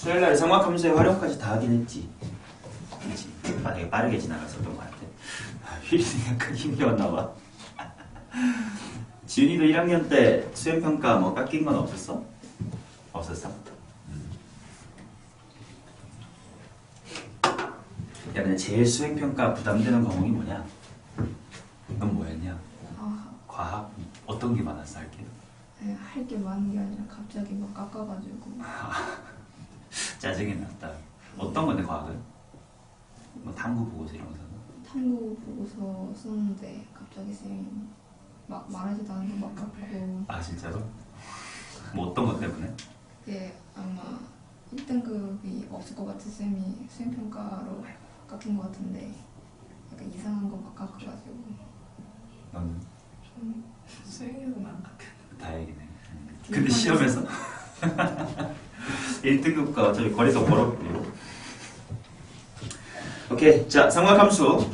수요일날 성악함수의 활용까지 다 하긴 했지. 그치? 되게 빠르게 지나갔었던 것 같아. 휘리는 약간 힘겨웠나 봐. 지윤이도 1학년 때 수행평가 뭐 깎인 건 없었어? 없었어? 야, 근데 제일 수행평가 부담되는 과목이 뭐냐? 넌 뭐였냐? 과학? 어떤 게 많았어, 할 게? 할 게 많은 게 아니라 갑자기 막 깎아가지고 짜증이 났다. 어떤 건데, 과학은? 뭐 탐구 보고서 이런 거 사나? 탐구 보고서 쓰는데 갑자기 쌤이 막 말하지도 않고 막 깎고. 아, 진짜로? 뭐 어떤 것 때문에? 이게 아마 1등급이 없을 것 같은 쌤이 수행평가로 깎인 것 같은데 약간 이상한 거 막 깎아가지고. 너는? 수행료는 안 깎여. 다행이네. 근데 시험에서 1등급과 어차피 거리가 멀었고. 오케이, 자, 삼각함수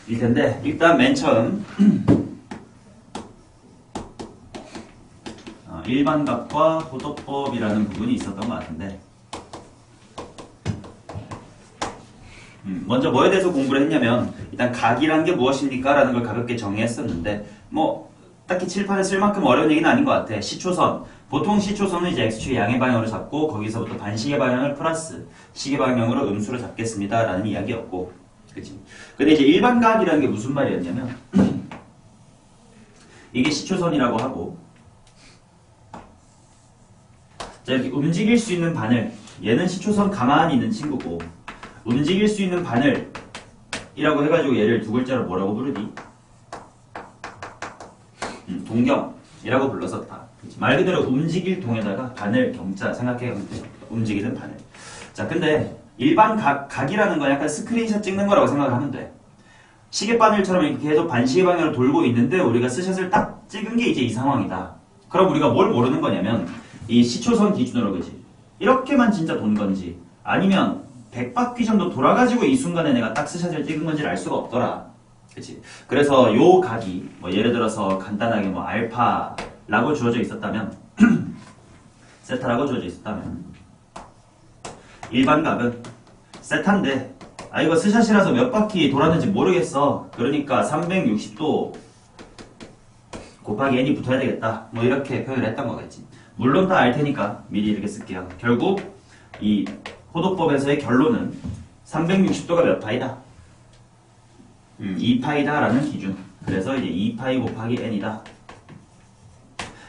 일 텐데 일단 맨 처음 일반각과 호도법이라는 부분이 있었던 것 같은데, 먼저 뭐에 대해서 공부를 했냐면 일단 각이란 게 무엇입니까? 라는 걸 가볍게 정의했었는데 뭐 딱히 칠판에 쓸 만큼 어려운 얘기는 아닌 것 같아. 시초선, 보통 시초선은 이제 x축의 양의 방향으로 잡고 거기서부터 반시계 방향을 플러스 시계 방향으로 음수로 잡겠습니다 라는 이야기였고, 그치? 근데 이제 일반각이라는 게 무슨 말이었냐면 이게 시초선이라고 하고, 자, 이렇게 움직일 수 있는 바늘, 얘는 시초선 가만히 있는 친구고, 움직일 수 있는 바늘이라고 해가지고 얘를 두 글자로 뭐라고 부르니? 동경이라고 불렀었다. 말 그대로 움직일 동에다가 바늘 경자 생각해보면 돼. 움직이는 바늘. 자, 근데 일반 각이라는 건 약간 스크린샷 찍는 거라고 생각을 하면 돼. 시계바늘처럼 이렇게 계속 반시계 방향으로 돌고 있는데 우리가 스샷을 딱 찍은 게 이제 이 상황이다. 그럼 우리가 뭘 모르는 거냐면 이 시초선 기준으로, 그지? 이렇게만 진짜 돈 건지 아니면 100바퀴 정도 돌아가지고 이 순간에 내가 딱 스샷을 찍은 건지를 알 수가 없더라. 그치? 그래서 요 각이 뭐 예를 들어서 간단하게 뭐 알파라고 주어져 있었다면 세타라고 주어져 있었다면 일반 각은 세타인데 이거 스샷이라서 몇 바퀴 돌았는지 모르겠어. 그러니까 360도 곱하기 n이 붙어야 되겠다. 뭐 이렇게 표현을 했던 거겠지. 물론 다 알 테니까 미리 이렇게 쓸게요. 결국 이 호도법에서의 결론은 360도가 몇 파이다? 2파이다 라는 기준. 그래서 이제 2파이 곱하기 n이다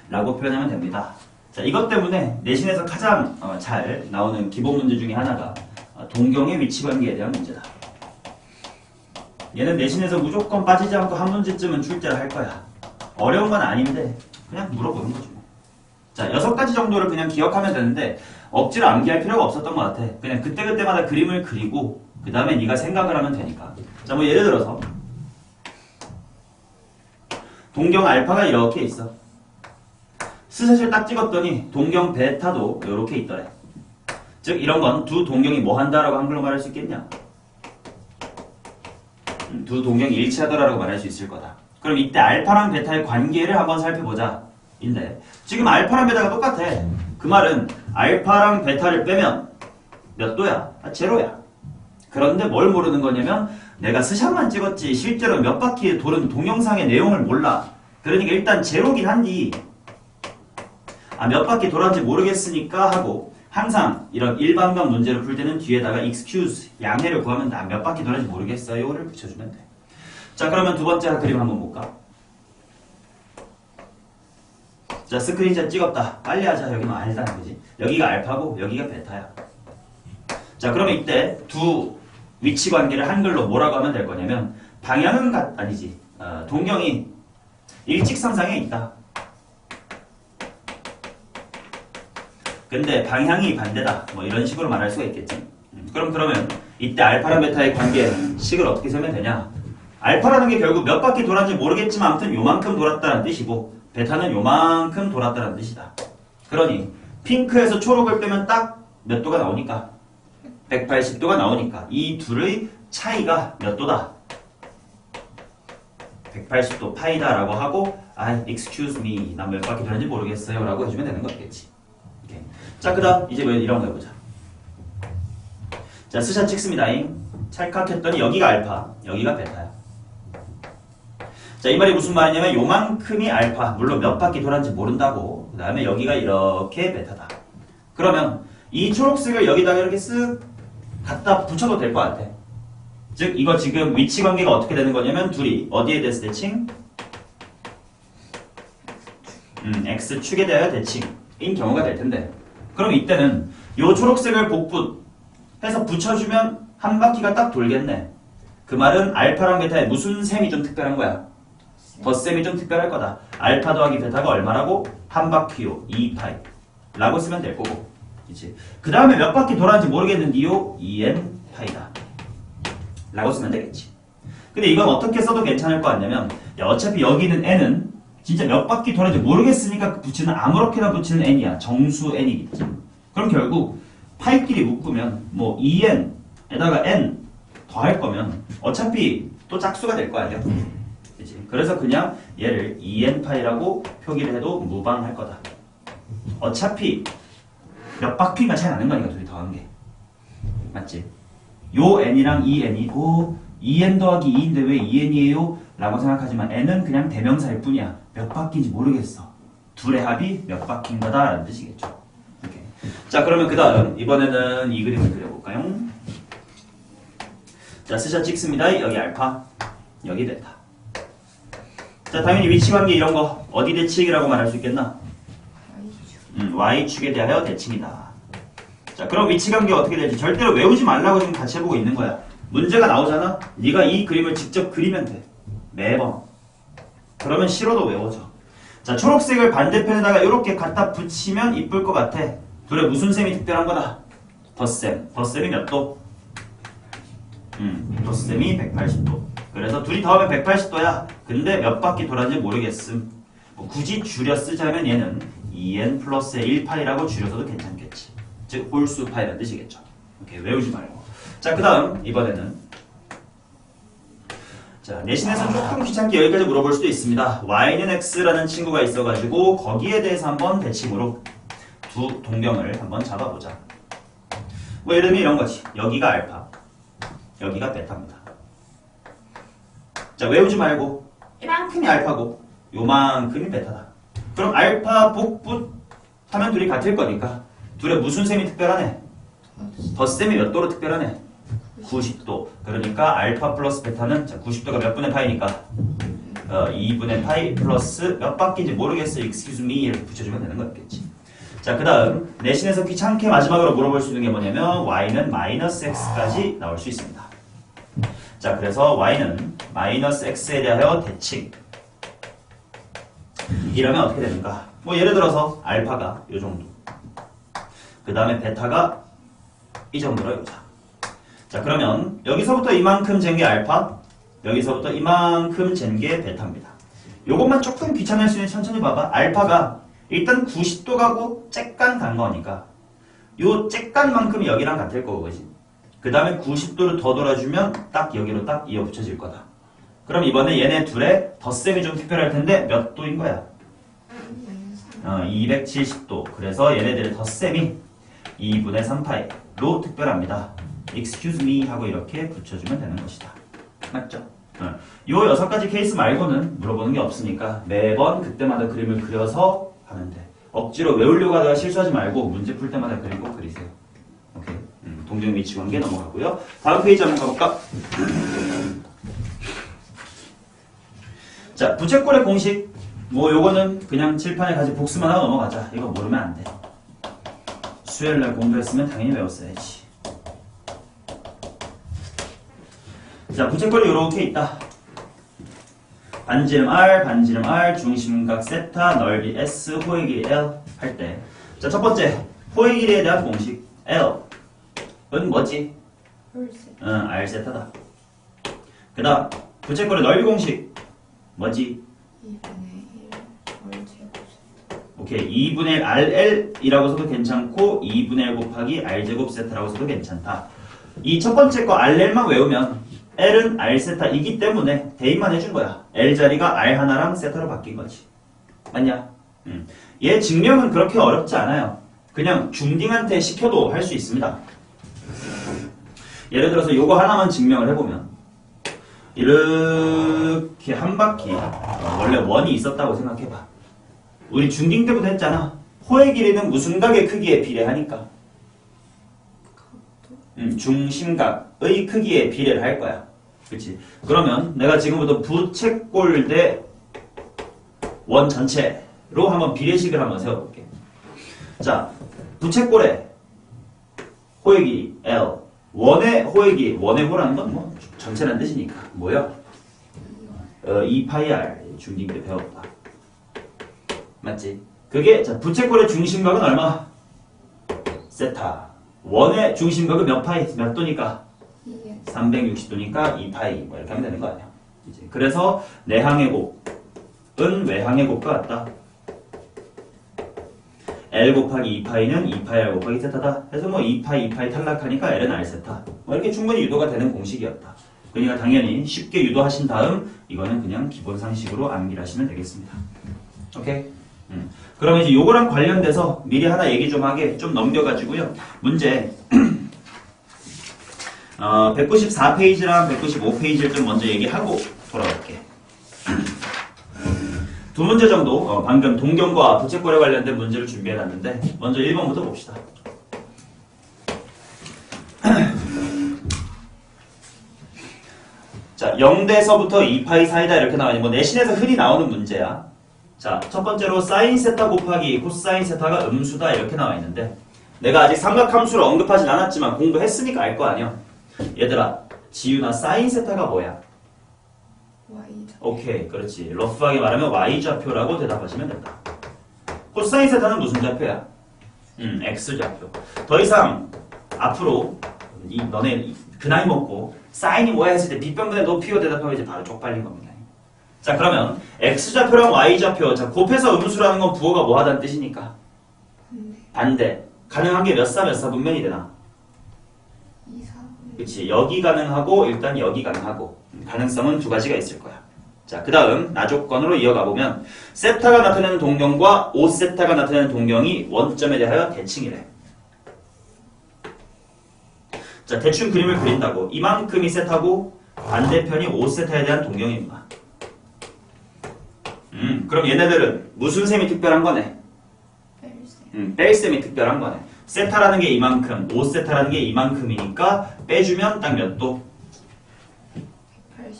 라고 표현하면 됩니다. 자, 이것 때문에 내신에서 가장 잘 나오는 기본 문제 중에 하나가 동경의 위치관계에 대한 문제다. 얘는 내신에서 무조건 빠지지 않고 한 문제쯤은 출제를 할 거야. 어려운 건 아닌데 그냥 물어보는 거죠. 자, 6가지 정도를 그냥 기억하면 되는데 억지로 암기할 필요가 없었던 것 같아. 그냥 그때그때마다 그림을 그리고 그 다음에 네가 생각을 하면 되니까. 자, 뭐 예를 들어서 동경 알파가 이렇게 있어. 스샷을 딱 찍었더니 동경 베타도 이렇게 있더래. 즉 이런 건 두 동경이 뭐 한다라고 한글로 말할 수 있겠냐? 두 동경이 일치하더라라고 말할 수 있을 거다. 그럼 이때 알파랑 베타의 관계를 한번 살펴보자 인데, 지금 알파랑 베타가 똑같아. 그 말은 알파랑 베타를 빼면 몇 도야? 제로야. 그런데 뭘 모르는 거냐면 내가 스샷만 찍었지 실제로 몇 바퀴 도는 동영상의 내용을 몰라. 그러니까 일단 제로긴 한디 몇 바퀴 돌았는지 모르겠으니까 하고, 항상 이런 일반각 문제를 풀 때는 뒤에다가 excuse, 양해를 구하면 몇 바퀴 돌았는지 모르겠어요를 붙여주면 돼. 자, 그러면 두 번째 그림 한번 볼까? 자, 스크린샷 찍었다. 빨리 하자. 여기는 아니다는 거지. 여기가 알파고 여기가 베타야. 자, 그러면 이때 두 위치 관계를 한글로 뭐라고 하면 될 거냐면 방향은 아니지. 동경이 일직선상에 있다. 근데 방향이 반대다. 뭐 이런 식으로 말할 수가 있겠지. 그러면 이때 알파랑 베타의 관계 식을 어떻게 세면 되냐? 알파라는 게 결국 몇 바퀴 돌았는지 모르겠지만 아무튼 요만큼 돌았다는 뜻이고 베타는 요만큼 돌았다는 뜻이다. 그러니 핑크에서 초록을 빼면 딱 몇 도가 나오니까 180도가 나오니까 이 둘의 차이가 몇 도다? 180도 파이다 라고 하고 excuse me, 난 몇 바퀴 돌았는지 모르겠어요 라고 해주면 되는 거겠지. 자, 그 다음 이제 뭐 이런 거 해보자. 자, 스샷 찍습니다잉. 찰칵했더니 여기가 알파, 여기가 베타야. 자, 이 말이 무슨 말이냐면 요만큼이 알파, 물론 몇 바퀴 돌았는지 모른다고. 그 다음에 여기가 이렇게 베타다. 그러면 이 초록색을 여기다가 이렇게 쓱 갖다 붙여도 될 것 같아. 즉 이거 지금 위치 관계가 어떻게 되는 거냐면 둘이 어디에 대해서 대칭? X축에 대하여 대칭인 경우가 될 텐데, 그럼 이때는 요 초록색을 복붙해서 붙여주면 한 바퀴가 딱 돌겠네. 그 말은 알파랑 베타의 무슨 셈이 좀 특별한 거야? 덧셈이 좀 특별할 거다. 알파 더하기 베타가 얼마라고? 한 바퀴요. 2파이 라고 쓰면 될 거고, 그치? 그 다음에 몇 바퀴 돌았는지 모르겠는데요, 2n 파이다 라고 쓰면 되겠지. 근데 이건 어떻게 써도 괜찮을 것 같냐면, 야, 어차피 여기는 n은 진짜 몇 바퀴 돌았는지 모르겠으니까 붙이는, 아무렇게나 붙이는 n이야. 정수 n이겠지. 그럼 결국 파이끼리 묶으면 뭐 2n에다가 n 더할 거면 어차피 또 짝수가 될 거 아니야. 그치? 그래서 그냥 얘를 2n 파이라고 표기를 해도 무방할 거다. 어차피 몇 바퀴가 차이 나는 거니까 둘이 더한 게. 맞지? 요 n이랑 이 n이 2n 더하기 2인데 왜 2n이에요? 라고 생각하지만 n은 그냥 대명사일 뿐이야. 몇 바퀴인지 모르겠어. 둘의 합이 몇 바퀴인 거다 라는 뜻이겠죠. 오케이. 자, 그러면 그 다음 이번에는 이 그림을 그려볼까요? 자, 스샷 찍습니다. 여기 알파, 여기 베타. 자, 당연히 위치관계 이런 거 어디 대칭이라고 말할 수 있겠나? Y축에 대하여 대칭이다. 자, 그럼 위치관계 어떻게 될지 절대로 외우지 말라고 지금 같이 해보고 있는 거야. 문제가 나오잖아? 네가 이 그림을 직접 그리면 돼. 매번. 그러면 싫어도 외워져. 자, 초록색을 반대편에다가 이렇게 갖다 붙이면 이쁠 것 같아. 둘의 무슨 셈이 특별한 거다? 덧셈. 덧셈이 몇 도? 덧셈이 180도. 그래서 둘이 더하면 180도야. 근데 몇 바퀴 돌았는지 모르겠음. 뭐 굳이 줄여 쓰자면 얘는 2n 플러스 1파이라고 줄여서도 괜찮겠지. 즉 홀수 파이라는 뜻이겠죠. 이렇게 외우지 말고. 자, 그 다음 이번에는, 자, 내신에서 조금 귀찮게 여기까지 물어볼 수도 있습니다. y는 x라는 친구가 있어가지고 거기에 대해서 한번 대칭으로 두 동경을 한번 잡아보자. 뭐 예를 들면 이런 거지. 여기가 알파, 여기가 베타입니다. 자, 외우지 말고 이만큼이 알파고 요만큼이 베타다. 그럼 알파 복붙 하면 둘이 같을 거니까 둘의 무슨 셈이 특별하네? 덧셈이 몇 도로 특별하네? 90도. 그러니까 알파 플러스 베타는, 자, 90도가 몇 분의 파이니까 2분의 파이 플러스 몇 바퀴인지 모르겠어. excuse me 이렇게 붙여주면 되는 거였겠지. 자, 그 다음 내신에서 귀찮게 마지막으로 물어볼 수 있는 게 뭐냐면 y는 마이너스 x까지 나올 수 있습니다. 자, 그래서 y는 마이너스 x에 대하여 대칭. 이러면 어떻게 되는가? 뭐 예를 들어서 알파가 요 정도, 그 다음에 베타가 이 정도로 해보자. 자, 그러면 여기서부터 이만큼 잰 게 알파, 여기서부터 이만큼 잰 게 베타입니다. 요것만 조금 귀찮을 수 있는, 천천히 봐봐. 알파가 일단 90도 가고 쬐깐 간 거니까 요 쬐깐만큼이 여기랑 같을 거고, 그지? 그 다음에 90도를 더 돌아주면 딱 여기로 딱 이어 붙여질 거다. 그럼 이번에 얘네 둘의 덧셈이 좀 특별할 텐데 몇 도인 거야? 270도. 그래서 얘네들의 덧셈이 2분의 3파이로 특별합니다. excuse me 하고 이렇게 붙여주면 되는 것이다. 맞죠? 요 6가지 케이스 말고는 물어보는 게 없으니까 매번 그때마다 그림을 그려서 하면 돼. 억지로 외우려고 하다가 실수하지 말고 문제 풀 때마다 그림 꼭 그리세요. 오케이. 동정 위치 관계 넘어가고요. 다음 페이지 한번 가볼까? 자, 부채꼴의 공식. 뭐 요거는 그냥 칠판에 가지 복습만 하고 넘어가자. 이거 모르면 안 돼. 수요일날 공부했으면 당연히 외웠어야지. 자, 부채꼴이 요렇게 있다. 반지름 R, 반지름 R, 중심각 세타, 넓이 S, 호의 길이 L 할 때, 자, 첫 번째 호의 길이에 대한 공식 L은 뭐지? R 세타다. 그 다음 부채꼴의 넓이 공식 뭐지? 2분의 1 R제곱. 오케이, 2분의 1 RL이라고 써도 괜찮고 2분의 1 곱하기 R제곱 세타라고 써도 괜찮다. 이 첫 번째 거 RL만 외우면 L은 R 세타이기 때문에 대입만 해준 거야. L 자리가 R 하나랑 세타로 바뀐 거지. 맞냐? 얘 증명은 그렇게 어렵지 않아요. 그냥 중딩한테 시켜도 할 수 있습니다. 예를 들어서 요거 하나만 증명을 해보면 이렇게 한 바퀴 원래 원이 있었다고 생각해봐. 우리 중딩 때부터 했잖아. 호의 길이는 무슨 각의 크기에 비례하니까 중심각의 크기에 비례를 할 거야. 그치? 그러면 내가 지금부터 부채꼴 대 원 전체로 한번 비례식을 한번 세워볼게. 자, 부채꼴의 호의 길이 L, 원의 호의 길이, 원의 호라는 건 뭐 전체라는 뜻이니까 뭐야? 2파이 R 중딩 때 배웠다. 맞지? 그게 자 부채꼴의 중심각은 얼마? 세타. 원의 중심각은 몇 파이? 몇 도니까? 360도니까 2파이 뭐 이렇게 하면 되는 거 아니야? 이제 그래서 내항의 곱은 외항의 곱과 같다. L 곱하기 2파이는 2파이 R 곱하기 세타다. 그래서 뭐 2파이 탈락하니까 L은 R 세타. 뭐 이렇게 충분히 유도가 되는 공식이었다. 그러니까 당연히 쉽게 유도하신 다음 이거는 그냥 기본 상식으로 암기를 하시면 되겠습니다. 오케이? 그러면 이제 요거랑 관련돼서 미리 하나 얘기 좀 하게 좀 넘겨가지고요. 문제 194페이지랑 195페이지를 좀 먼저 얘기하고 돌아올게. 두 문제 정도 방금 동경과 부채꼴에 관련된 문제를 준비해놨는데 먼저 1번부터 봅시다. 자, 0대서부터 2파이 사이다 이렇게 나와있는 뭐 내신에서 흔히 나오는 문제야. 자, 첫 번째로 사인 세타 곱하기 코사인 세타가 음수다 이렇게 나와있는데 내가 아직 삼각함수를 언급하진 않았지만 공부했으니까 알 거 아니야. 얘들아, 지윤아 사인 세타가 뭐야? Y좌. 오케이, 그렇지. 러프하게 말하면 Y좌표라고 대답하시면 된다. 코사인 세타는 무슨 좌표야? X좌표. 더 이상 앞으로 너네 그 나이 먹고 사인이 뭐야 했을 때 빗변분의 높이로 대답하면 이제 바로 쪽팔린 겁니다. 자, 그러면 X좌표랑 Y좌표. 자, 곱해서 음수라는 건 부호가 뭐 하다는 뜻이니까? 반대. 가능한 게 몇 사 분면이 되나? 2, 4. 그치. 여기 가능하고 일단 여기 가능하고 가능성은 두 가지가 있을 거야. 자, 그 다음 나조건으로 이어가 보면 세타가 나타내는 동경과 5세타가 나타내는 동경이 원점에 대하여 대칭이래. 자, 대충 그림을 그린다고 이만큼이 세타고 반대편이 5세타에 대한 동경입니다. 그럼 얘네들은 무슨 셈이 특별한 거네? 뺄셈이 특별한 거네. 세타라는 게 이만큼, 5세타라는 게 이만큼이니까 빼주면 딱 몇 도?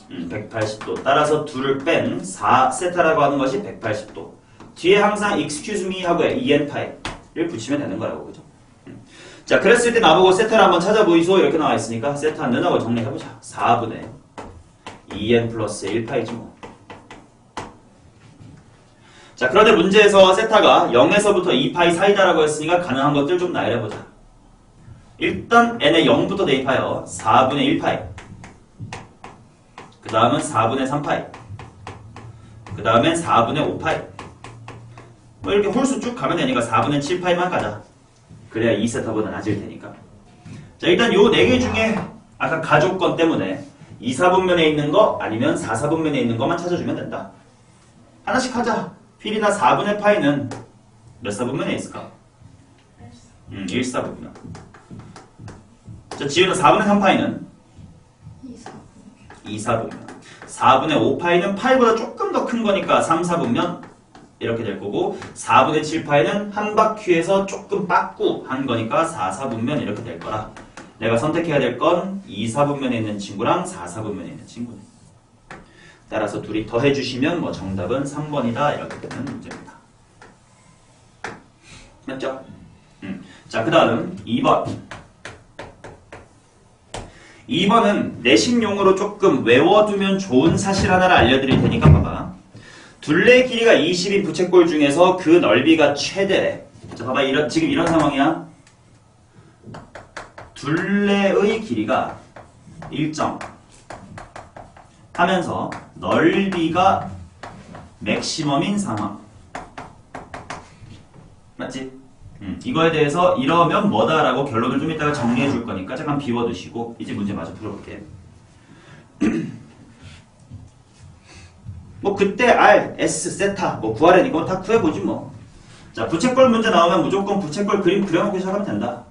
180도. 따라서 둘을 뺀 4세타라고 하는 것이 180도. 뒤에 항상 excuse me 하고 en파이를 붙이면 되는 거라고, 그죠? 자, 그랬을 때 나보고 세타를 한번 찾아보이소 이렇게 나와 있으니까 세타는 하고 정리해보자. 4분의 2n 플러스 1파이지 뭐. 자, 그런데 문제에서 세타가 0에서부터 2파이 사이다라고 했으니까 가능한 것들 좀 나열해보자. 일단 n의 0부터 대입하여 4분의 1파이, 그 다음은 4분의 3파이, 그 다음엔 4분의 5파이. 뭐 이렇게 홀수 쭉 가면 되니까 4분의 7파이만 가자. 그래야 2세타보다 낮을 테니까. 자, 일단 요 4개 중에 아까 가족권 때문에 2, 4분면에 있는 거 아니면 4, 4분면에 있는 것만 찾아주면 된다. 하나씩 하자. 필이나 4분의 파이는 몇 사분면에 있을까? 1사분면. 자, 지우는 4분의 3파이는 2사분면. 4분의 5파이는 파이보다 조금 더 큰 거니까 3사분면 이렇게 될 거고 4분의 7파이는 한 바퀴에서 조금 빠꾸 한 거니까 4사분면 이렇게 될 거라. 내가 선택해야 될 건 2사분면에 있는 친구랑 4사분면에 있는 친구네. 따라서 둘이 더해주시면 뭐 정답은 3번이다 이렇게 되는 문제입니다. 맞죠? 자, 그 다음 2번. 2번은 내신용으로 조금 외워두면 좋은 사실 하나를 알려드릴 테니까 봐봐. 둘레의 길이가 20인 부채꼴 중에서 그 넓이가 최대래. 자, 봐봐. 지금 이런 상황이야. 둘레의 길이가 일정 하면서 넓이가 맥시멈인 상황. 맞지? 이거에 대해서 이러면 뭐다라고 결론을 좀 이따가 정리해 줄 거니까 잠깐 비워두시고 이제 문제 마저 풀어볼게. 뭐 그때 R, S, 세타 뭐 구하려니까 다 구해보지 뭐. 자, 부채꼴 문제 나오면 무조건 부채꼴 그림 그려놓고 시작하면 된다.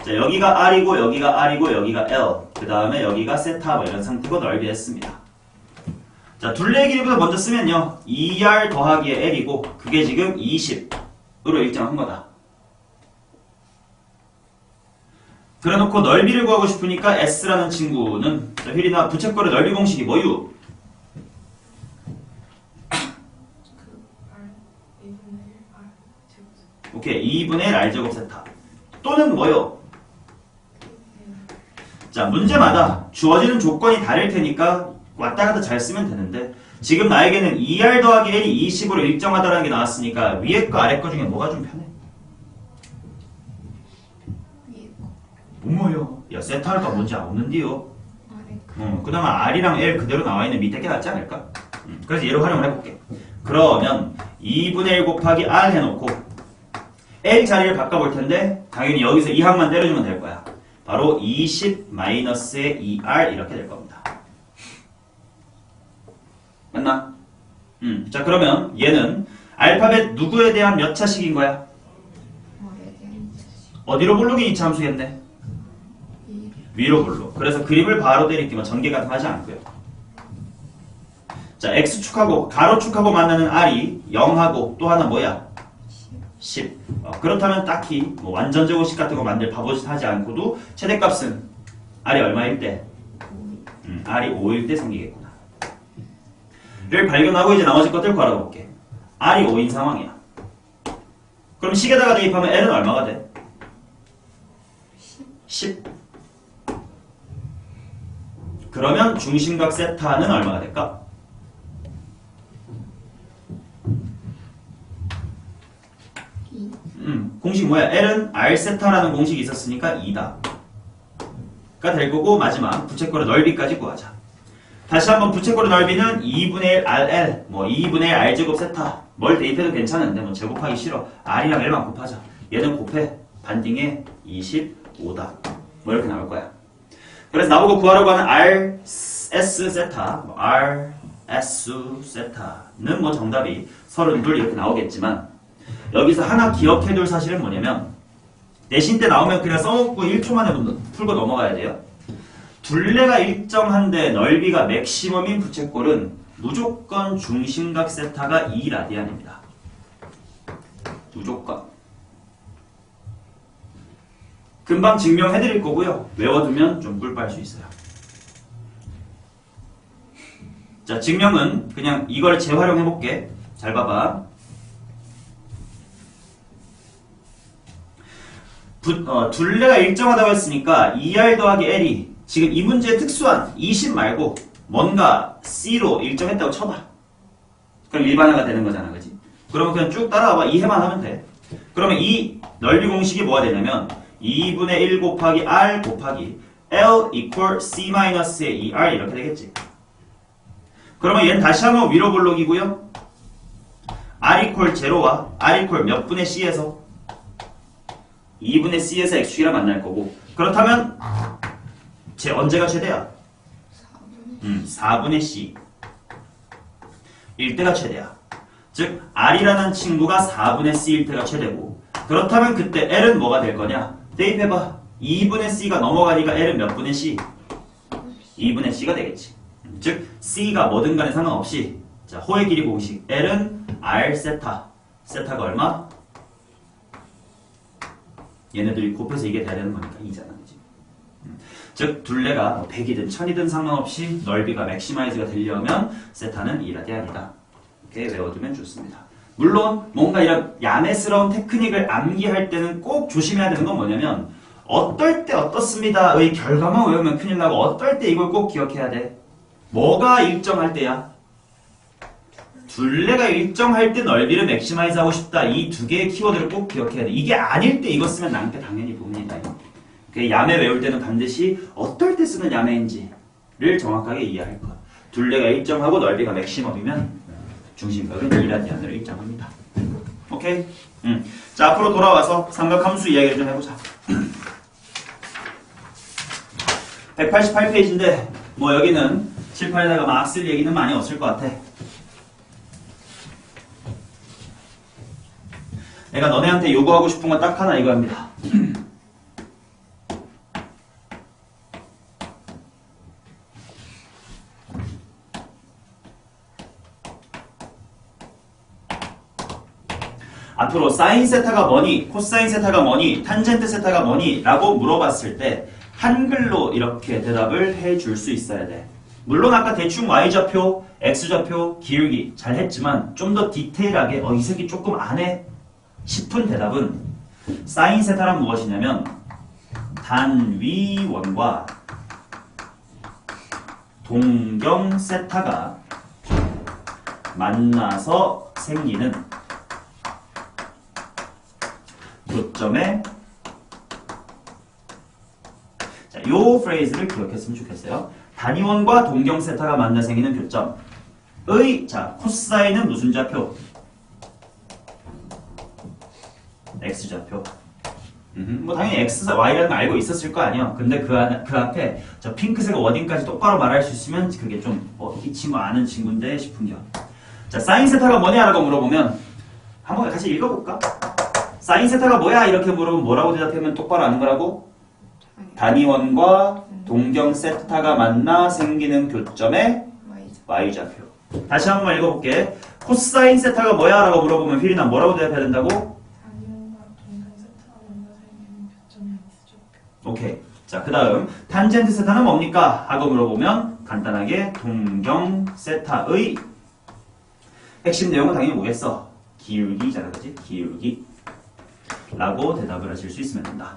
자, 여기가 R이고 여기가 R이고 여기가 L 그 다음에 여기가 세타 뭐 이런 상태고 넓이 했습니다. 자, 둘레 길이부터 먼저 쓰면요 2R 더하기에 L이고 그게 지금 20으로 일정한 거다. 그래놓고 넓이를 구하고 싶으니까 S라는 친구는 자, 휘리나 부채꼴의 넓이 공식이 뭐유? 오케이 2분의 1 R제곱 세타 또는 뭐요? 자, 문제마다 주어지는 조건이 다를 테니까 왔다 갔다 잘 쓰면 되는데 지금 나에게는 2R 더하기 L이 20으로 일정하다라는 게 나왔으니까 위에 거 아래 거 중에 뭐가 좀 편해? 위에 거 뭐요? 야, 세타할까 뭔지 없는데요? 아래 거 그 다음에 R이랑 L 그대로 나와있는 밑에 게 낫지 않을까? 그래서 얘를 활용을 해볼게. 그러면 2분의 1 곱하기 R 해놓고 L 자리를 바꿔볼 텐데 당연히 여기서 이 항만 때려주면 될 거야. 바로 20 마이너스의 2R 이렇게 될 겁니다. 맞나? 자, 그러면 얘는 알파벳 누구에 대한 몇 차식인 거야? 아래에 대한 자식 어디로 볼록이 이차 함수겠네? 위로 볼록. 그래서 그림을 바로 때리기만 전개가 하지 않고요. 자, X축하고 가로축하고 만나는 R이 0하고 또 하나 뭐야? 10. 그렇다면 딱히 뭐 완전 제곱식 같은 거 만들 바보짓 하지 않고도 최대값은 R이 얼마일 때? R이 5일 때 생기겠구나. 를 발견하고 이제 나머지 것들 알아볼게. R이 5인 상황이야. 그럼 식에다가 대입하면 L은 얼마가 돼? 10. 그러면 중심각 세타는 얼마가 될까? 공식 뭐야? L은 R 세타라는 공식이 있었으니까 2다. 가 될 거고 마지막 부채꼴의 넓이까지 구하자. 다시 한번 부채꼴의 넓이는 2분의 1 RL 뭐 2분의 1 R제곱 세타 뭘 대입해도 괜찮은데 뭐 제곱하기 싫어. R이랑 L만 곱하자. 얘는 곱해. 반딩에 25다. 뭐 이렇게 나올 거야. 그래서 나보고 구하라고 하는 RS 세타 뭐 RS 세타는 뭐 정답이 32 이렇게 나오겠지만 여기서 하나 기억해둘 사실은 뭐냐면 내신 때 나오면 그냥 써먹고 1초 만에 풀고 넘어가야 돼요. 둘레가 일정한데 넓이가 맥시멈인 부채꼴은 무조건 중심각 세타가 2라디안입니다. 무조건. 금방 증명해드릴 거고요. 외워두면 좀 꿀빨 수 있어요. 자, 증명은 그냥 이걸 재활용해볼게. 잘 봐봐. 둘레가 일정하다고 했으니까 2R 더하기 L이 지금 이 문제의 특수한 20 말고 뭔가 C로 일정했다고 쳐봐. 그럼 일반화가 되는 거잖아, 그지? 그러면 그냥 쭉 따라와봐. 이해만 하면 돼. 그러면 이 넓이 공식이 뭐가 되냐면 2분의 1 곱하기 R 곱하기 L equal C-의 2R 이렇게 되겠지. 그러면 얘는 다시 한번 위로 볼록이고요. R equal 0와 R equal 몇 분의 C에서 2분의 C에서 X축이랑 만날 거고 그렇다면 언제가 최대야? 4분의 C 일 때가 최대야. 즉 R이라는 친구가 4분의 C일 때가 최대고 그렇다면 그때 L은 뭐가 될 거냐? 대입해봐. 2분의 C가 넘어가니까 L은 몇 분의 C? 2분의 C가 되겠지. 즉 C가 뭐든 간에 상관없이 자, 호의 길이 공식 L은 R 세타 세타가 얼마? 얘네들이 곱해서 이게 돼야 되는 거니까 2잖아, 그치? 즉 둘레가 100이든 1000이든 상관없이 넓이가 맥시마이즈가 되려면 세타는 2라디안이다. 이렇게 외워두면 좋습니다. 물론 뭔가 이런 야매스러운 테크닉을 암기할 때는 꼭 조심해야 되는 건 뭐냐면 어떨 때 어떻습니다의 결과만 외우면 큰일 나고 어떨 때 이걸 꼭 기억해야 돼. 뭐가 일정할 때야? 둘레가 일정할 때 넓이를 맥시마이즈 하고 싶다. 이 두 개의 키워드를 꼭 기억해야 돼. 이게 아닐 때 이거 쓰면 낭패 당연히 봅니다. 야매 외울 때는 반드시 어떨 때 쓰는 야매인지를 정확하게 이해할 것. 둘레가 일정하고 넓이가 맥시멈이면 중심각은 2라디안으로 일정합니다. 오케이? 자, 앞으로 돌아와서 삼각함수 이야기를 좀 해보자. 188페이지인데 뭐 여기는 칠판에다가 막 쓸 얘기는 많이 없을 것 같아. 내가 너네한테 요구하고 싶은 건 딱 하나 이거입니다. 앞으로 사인 세타가 뭐니, 코사인 세타가 뭐니, 탄젠트 세타가 뭐니 라고 물어봤을 때 한글로 이렇게 대답을 해줄 수 있어야 돼. 물론 아까 대충 y좌표, x좌표, 기울기 잘 했지만 좀 더 디테일하게 이 새끼 조금 안 해 싶은 대답은 사인 세타란 무엇이냐면 단위원과 동경 세타가 만나서 생기는 교점의 자, 요 프레이즈를 기억했으면 좋겠어요. 단위원과 동경 세타가 만나 생기는 교점의 자, 코사인은 무슨 좌표? x좌표. 뭐 당연히 x, y라는 거 알고 있었을 거 아니야. 근데 그 앞에 저 핑크색 워딩까지 똑바로 말할 수 있으면 그게 좀 이 친구 아는 친구인데 싶은겨. 자, 사인 세타가 뭐냐라고 물어보면 한번 같이 읽어볼까? 사인 세타가 뭐야? 이렇게 물어보면 뭐라고 대답하면 똑바로 아는 거라고? 단위원과 동경 세타가 만나 생기는 교점의 y좌표. 다시 한번 읽어볼게. 코사인 세타가 뭐야? 라고 물어보면 휘리나 뭐라고 대답해야 된다고? 단위원과 동경 세타가 만나 생기는 교점의 x좌표. 오케이. 자, 그 다음 탄젠트 세타는 뭡니까? 하고 물어보면 간단하게 동경 세타의 핵심 내용은 당연히 뭐겠어? 기울기잖아, 그치? 기울기 라고 대답을 하실 수 있으면 된다.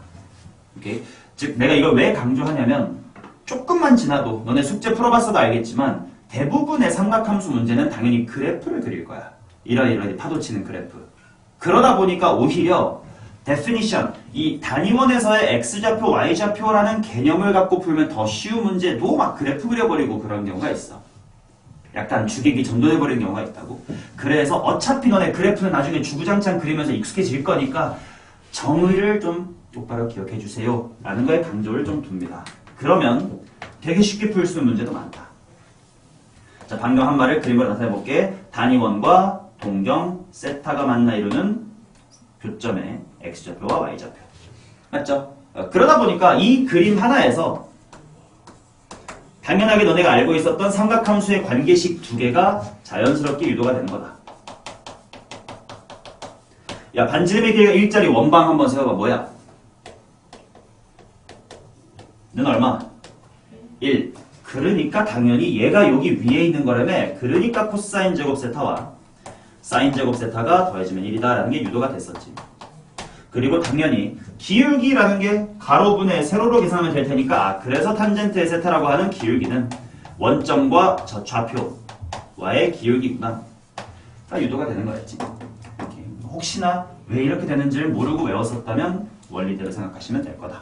오케이? 즉 내가 이걸 왜 강조하냐면 조금만 지나도 너네 숙제 풀어봤어도 알겠지만 대부분의 삼각함수 문제는 당연히 그래프를 그릴 거야. 이러이러이 파도치는 그래프. 그러다 보니까 오히려 definition, 이 단위원에서의 x좌표, y좌표라는 개념을 갖고 풀면 더 쉬운 문제도 막 그래프 그려버리고 그런 경우가 있어. 약간 주객이 전도돼버리는 경우가 있다고. 그래서 어차피 너네 그래프는 나중에 주구장창 그리면서 익숙해질 거니까 정의를 좀 똑바로 기억해 주세요 라는 거에 강조를 좀 둡니다. 그러면 되게 쉽게 풀 수 있는 문제도 많다. 자, 방금 한 말을 그림으로 나타내 볼게. 단위원과 동경 세타가 만나 이루는 교점의 x좌표와 y좌표. 맞죠? 그러다 보니까 이 그림 하나에서 당연하게 너네가 알고 있었던 삼각함수의 관계식 두 개가 자연스럽게 유도가 되는 거다. 야, 반지름의 길이가 일자리 원방 한번 세워봐. 뭐야? 는 얼마? 1. 그러니까 당연히 얘가 여기 위에 있는 거라며. 그러니까 코사인 제곱 세타와 사인 제곱 세타가 더해지면 1이다 라는 게 유도가 됐었지. 그리고 당연히 기울기라는 게 가로분의 세로로 계산하면 될 테니까 그래서 탄젠트의 세타라고 하는 기울기는 원점과 저 좌표와의 기울기구나. 다 유도가 되는 거였지. 이렇게. 혹시나 왜 이렇게 되는지를 모르고 외웠었다면 원리대로 생각하시면 될 거다.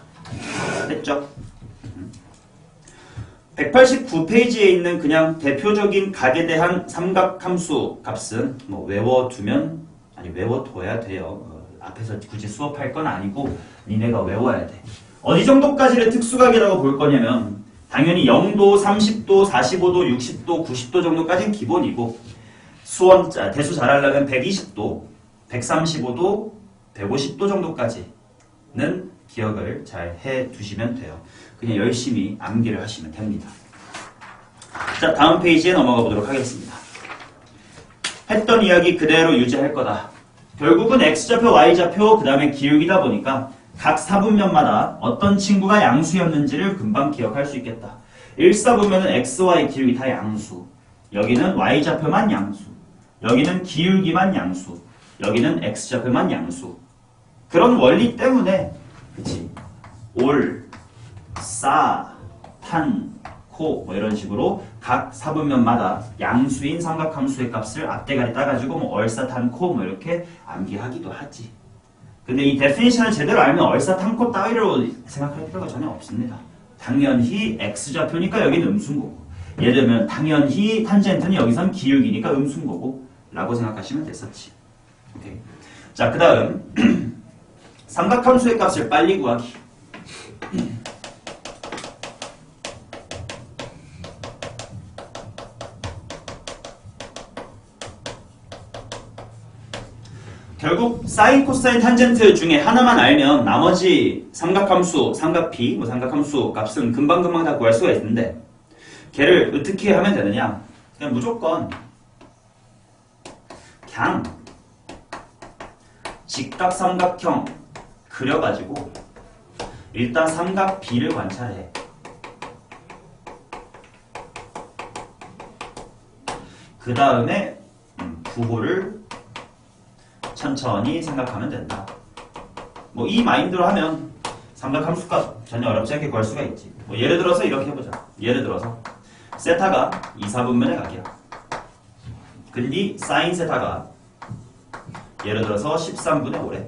됐죠? 189페이지에 있는 그냥 대표적인 각에 대한 삼각함수 값은 뭐 외워두면 아니 외워둬야 돼요. 앞에서 굳이 수업할 건 아니고 니네가 외워야 돼. 어디 정도까지를 특수각이라고 볼 거냐면 당연히 0도, 30도, 45도, 60도, 90도 정도까지는 기본이고 대수 잘하려면 120도, 135도, 150도 정도까지는 기억을 잘 해두시면 돼요. 그냥 열심히 암기를 하시면 됩니다. 자, 다음 페이지에 넘어가 보도록 하겠습니다. 했던 이야기 그대로 유지할 거다. 결국은 x좌표, y좌표, 그 다음에 기울기다 보니까 각 사분면마다 어떤 친구가 양수였는지를 금방 기억할 수 있겠다. 1사분면은 x, y 기울기 다 양수. 여기는 y좌표만 양수. 여기는 기울기만 양수. 여기는 x좌표만 양수. 그런 원리 때문에 그치? 올, 싸, 탄, 코 뭐 이런 식으로 각 사분면마다 양수인 삼각함수의 값을 앞대가리 따가지고 뭐 얼싸탄코 뭐 이렇게 암기하기도 하지. 근데 이 데피니션을 제대로 알면 얼싸탄코 따위로 생각할 필요가 전혀 없습니다. 당연히 x좌표니까 여기는 음수인 거고 예를 들면 당연히 탄젠트는 여기선 기울기니까 음수인 거고 라고 생각하시면 됐었지. 오케이. 자, 그 다음 삼각함수의 값을 빨리 구하기. 결국 사인, 코사인, 탄젠트 중에 하나만 알면 나머지 삼각함수, 삼각비, 뭐 삼각함수 값은 금방금방 다 구할 수가 있는데 걔를 어떻게 하면 되느냐? 그냥 무조건 그냥 직각삼각형 그려가지고 일단 삼각비를 관찰해. 그 다음에 부호를 천천히 생각하면 된다. 뭐 이 마인드로 하면 삼각함수값 전혀 어렵지 않게 구할 수가 있지. 뭐 예를 들어서 이렇게 해보자. 예를 들어서 세타가 2, 4분면의 각이야. 근데 사인 세타가 예를 들어서 13분의 5래.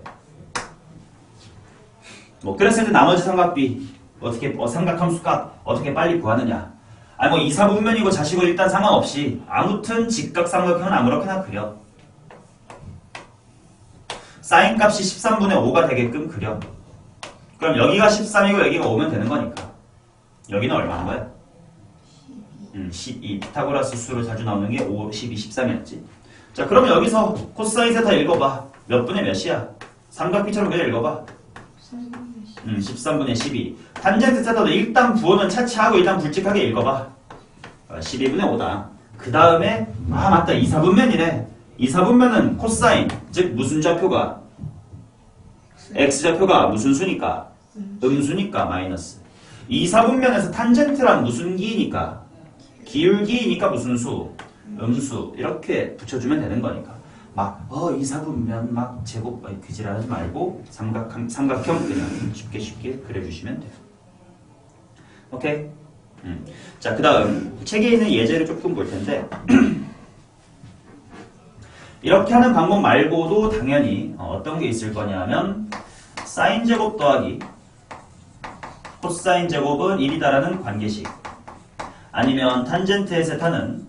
뭐 그랬을 때 나머지 삼각비 어떻게 삼각함수값 어떻게 빨리 구하느냐. 아니 뭐 2, 4분면이고 자시고 일단 상관없이 아무튼 직각삼각형은 아무렇게나 그려. 사인 값이 13분의 5가 되게끔 그려. 그럼 여기가 13이고 여기가 5면 되는 거니까. 여기는 얼마인 거야? 12. 피타고라스 수로 자주 나오는 게 5, 12, 13이었지. 자, 그러면 여기서 코사인 세타 읽어봐. 몇 분의 몇이야? 삼각비처럼 그냥 읽어봐. 13분의 12. 탄젠트 세타도 일단 부호는 차치하고 일단 굵직하게 읽어봐. 12분의 5다. 그 다음에 맞다. 2, 4분면이래. 2, 4분면은 코사인, 즉 무슨 좌표가? x좌표가 무슨 수니까? 음수니까 마이너스. 2, 4분면에서 탄젠트란 무슨 기이니까? 기울기이니까 무슨 수? 음수. 이렇게 붙여주면 되는 거니까. 2, 4분면 막 제곱 그지랄하지 말고 삼각형 그냥 쉽게 그려주시면 돼요. 오케이? 자, 그 다음 책에 있는 예제를 조금 볼 텐데 이렇게 하는 방법 말고도 당연히 어떤 게 있을 거냐면 사인 제곱 더하기 코사인 제곱은 1이다라는 관계식, 아니면 탄젠트의 세타는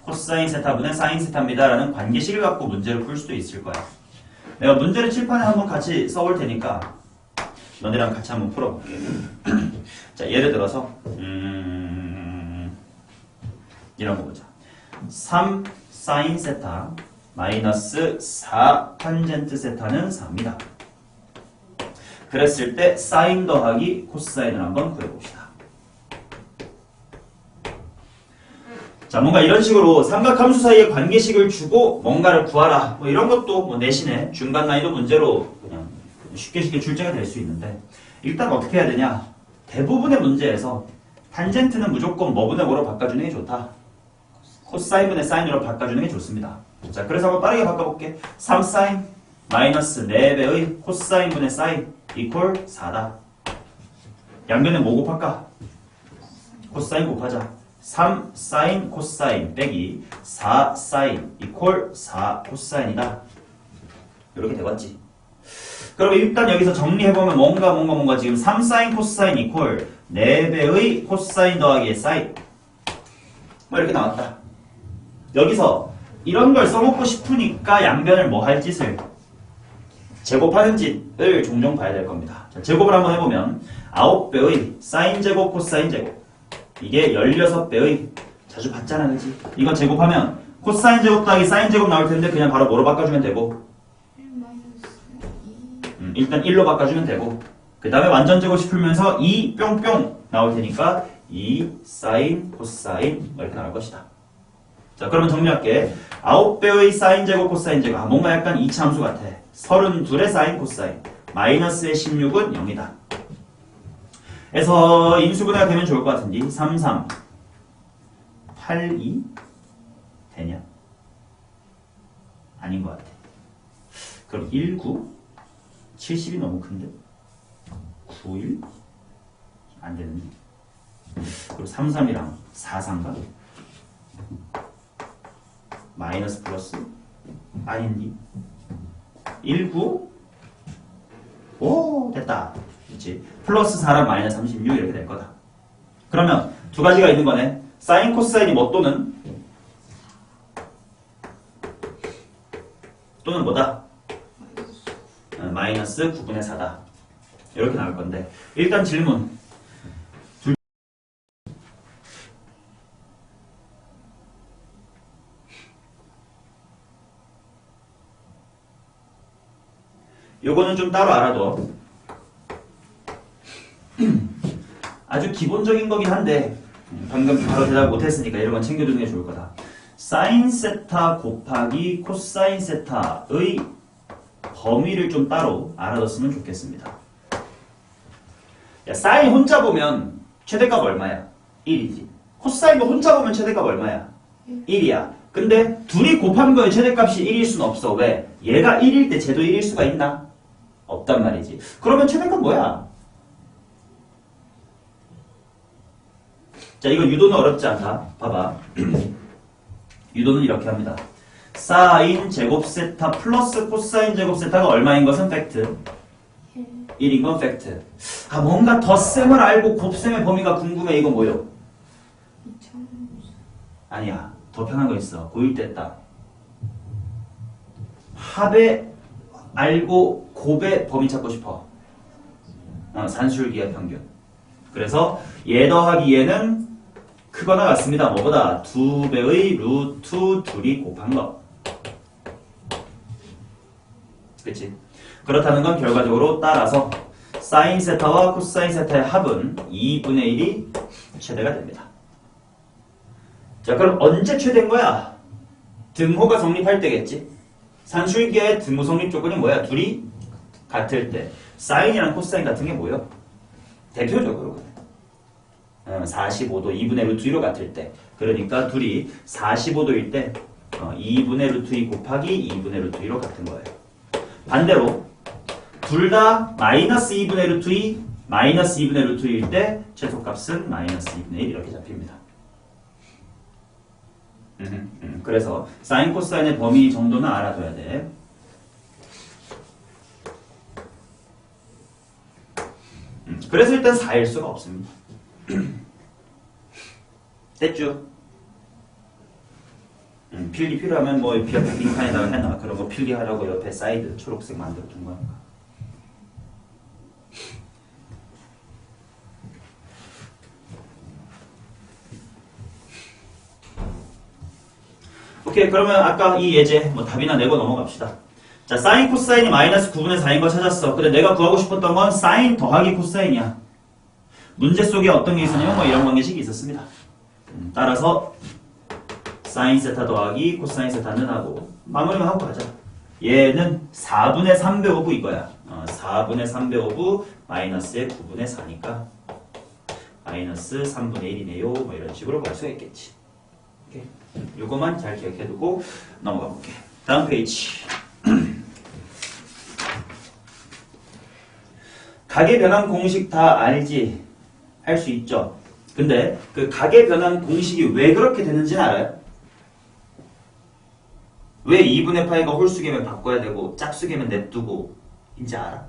코사인 세타분의 사인 세타입니다라는 관계식을 갖고 문제를 풀 수도 있을 거야. 내가 문제를 칠판에 한번 같이 써볼 테니까 너네랑 같이 한번 풀어볼게. 자, 예를 들어서 이런 거 보자. 3 사인 세타 마이너스 4 탄젠트 세타는 4입니다. 그랬을 때 사인 더하기 코사인을 한번 구해봅시다. 자, 뭔가 이런 식으로 삼각함수 사이의 관계식을 주고 뭔가를 구하라. 뭐 이런 것도 뭐 내신에 중간 난이도 문제로 그냥 쉽게 출제가 될 수 있는데 일단 어떻게 해야 되냐? 대부분의 문제에서 탄젠트는 무조건 뭐분의 뭐로 바꿔주는 게 좋다. 코사인분의 사인으로 바꿔주는 게 좋습니다. 자, 그래서 한번 빠르게 바꿔볼게. 3사인 마이너스 4배의 코사인분의 사인 이퀄 4다. 양변에 뭐 곱할까? 코사인 곱하자. 3사인 코사인 빼기 4사인 이퀄 4 코사인이다. 이렇게 되겠지. 그럼 일단 여기서 정리해보면 뭔가 지금 3사인 코사인 이퀄 4배의 코사인 더하기 사인 뭐 이렇게 나왔다. 여기서 이런 걸 써먹고 싶으니까 양변을 뭐 할 짓을? 제곱하는 짓을 종종 봐야 될 겁니다. 자, 제곱을 한번 해보면 9배의 사인 제곱 코사인 제곱 이게 16배의 자주 봤잖아, 그치? 이거 제곱하면 코사인 제곱 더하기 사인 제곱 나올 텐데 그냥 바로 뭐로 바꿔주면 되고 1-2 일단 1로 바꿔주면 되고 그 다음에 완전 제곱식 풀면서 2 뿅뿅 나올 테니까 2 사인 코사인 이렇게 나올 것이다. 자, 그러면 정리할게. 9배의 사인 제곱 코사인 제곱 뭔가 약간 이차함수 같아. 32의 사인 코사인 마이너스의 16은 0이다. 그래서 인수분해가 되면 좋을 것 같은데 3, 3 8, 2 되냐? 아닌 것 같아. 그럼 1, 9 70이 너무 큰데? 9, 1 안 되는데? 그리고 3, 3이랑 4, 3가? 마이너스 플러스 아닌디? 1, 9 오 됐다. 그렇지. 플러스 4랑 마이너스 36 이렇게 될 거다. 그러면 두 가지가 있는 거네. 사인 코사인이 뭐 또는 뭐다? 마이너스 9분의 4다. 이렇게 나올 건데 일단 질문. 요거는 좀 따로 알아둬. 아주 기본적인 거긴 한데 방금 바로 대답 못했으니까 이런 건 챙겨두는 게 좋을 거다. 사인 세타 곱하기 코사인 세타의 범위를 좀 따로 알아뒀으면 좋겠습니다. 야, 사인 혼자 보면 최대값 얼마야? 1이지. 코사인도 혼자 보면 최대값 얼마야? 1이야. 근데 둘이 곱한 거에 최대값이 1일 수는 없어. 왜? 얘가 1일 때 쟤도 1일 수가 있나? 없단 말이지. 그러면 최대값 뭐야? 자, 이거 유도는 어렵지 않다. 봐봐. 유도는 이렇게 합니다. 사인 제곱 세타 플러스 코사인 제곱 세타가 얼마인 것은 팩트. 1인 건 팩트. 아, 뭔가 덧셈을 알고 곱셈의 범위가 궁금해. 이거 뭐요? 2000. 아니야. 더 편한 거 있어. 고1 때 딱. 합에 알고 곱의 범위 찾고 싶어. 산술기의 평균. 그래서 얘 더하기 얘는 크거나 같습니다. 뭐보다? 2배의 루트 둘이 곱한 거. 그치? 그렇다는 건 결과적으로 따라서 사인 세타와 코사인 세타의 합은 2분의 1이 최대가 됩니다. 자, 그럼 언제 최대인 거야? 등호가 성립할 때겠지? 산술기의 등호 성립 조건이 뭐야? 둘이 같을 때. 사인이랑 코사인 같은 게 뭐요? 대표적으로 45도 2분의 루트 2로 같을 때. 그러니까 둘이 45도일 때 2분의 루트 2 곱하기 2분의 루트 2로 같은 거예요. 반대로 둘 다 마이너스 2분의 루트 2 마이너스 2분의 루트 2일 때 최소값은 마이너스 2분의 1 이렇게 잡힙니다. 그래서 사인 코사인의 범위 정도는 알아둬야 돼. 그래서 일단 4일 수가 없습니다. 됐죠? 필기 필요하면 뭐 옆에 빙판에다가 해놔. 그런 거 필기하라고 옆에 사이드 초록색 만들어 둔 거니까. 오케이, 그러면 아까 이 예제 뭐 답이나 내고 넘어갑시다. 자, 사인 코사인이 마이너스 9분의 4인 거 찾았어. 근데 내가 구하고 싶었던 건 사인 더하기 코사인이야. 문제 속에 어떤 게 있었냐면 뭐 이런 관계식이 있었습니다. 따라서 사인 세타 더하기 코사인 세타는 하고 마무리만 하고 가자. 얘는 4분의 3배 오브 이거야. 4분의 3배 오브 마이너스의 9분의 4니까 마이너스 3분의 1이네요. 뭐 이런 식으로 갈 수가 있겠지. 오케이. 요거만 잘 기억해두고 넘어가 볼게. 다음 페이지. 가계 변환 공식 다 알지? 할 수 있죠? 근데 그 가계 변환 공식이 왜 그렇게 되는지는 알아요? 왜 2분의 파이가 홀수계면 바꿔야 되고 짝수계면 냅두고 인지 알아?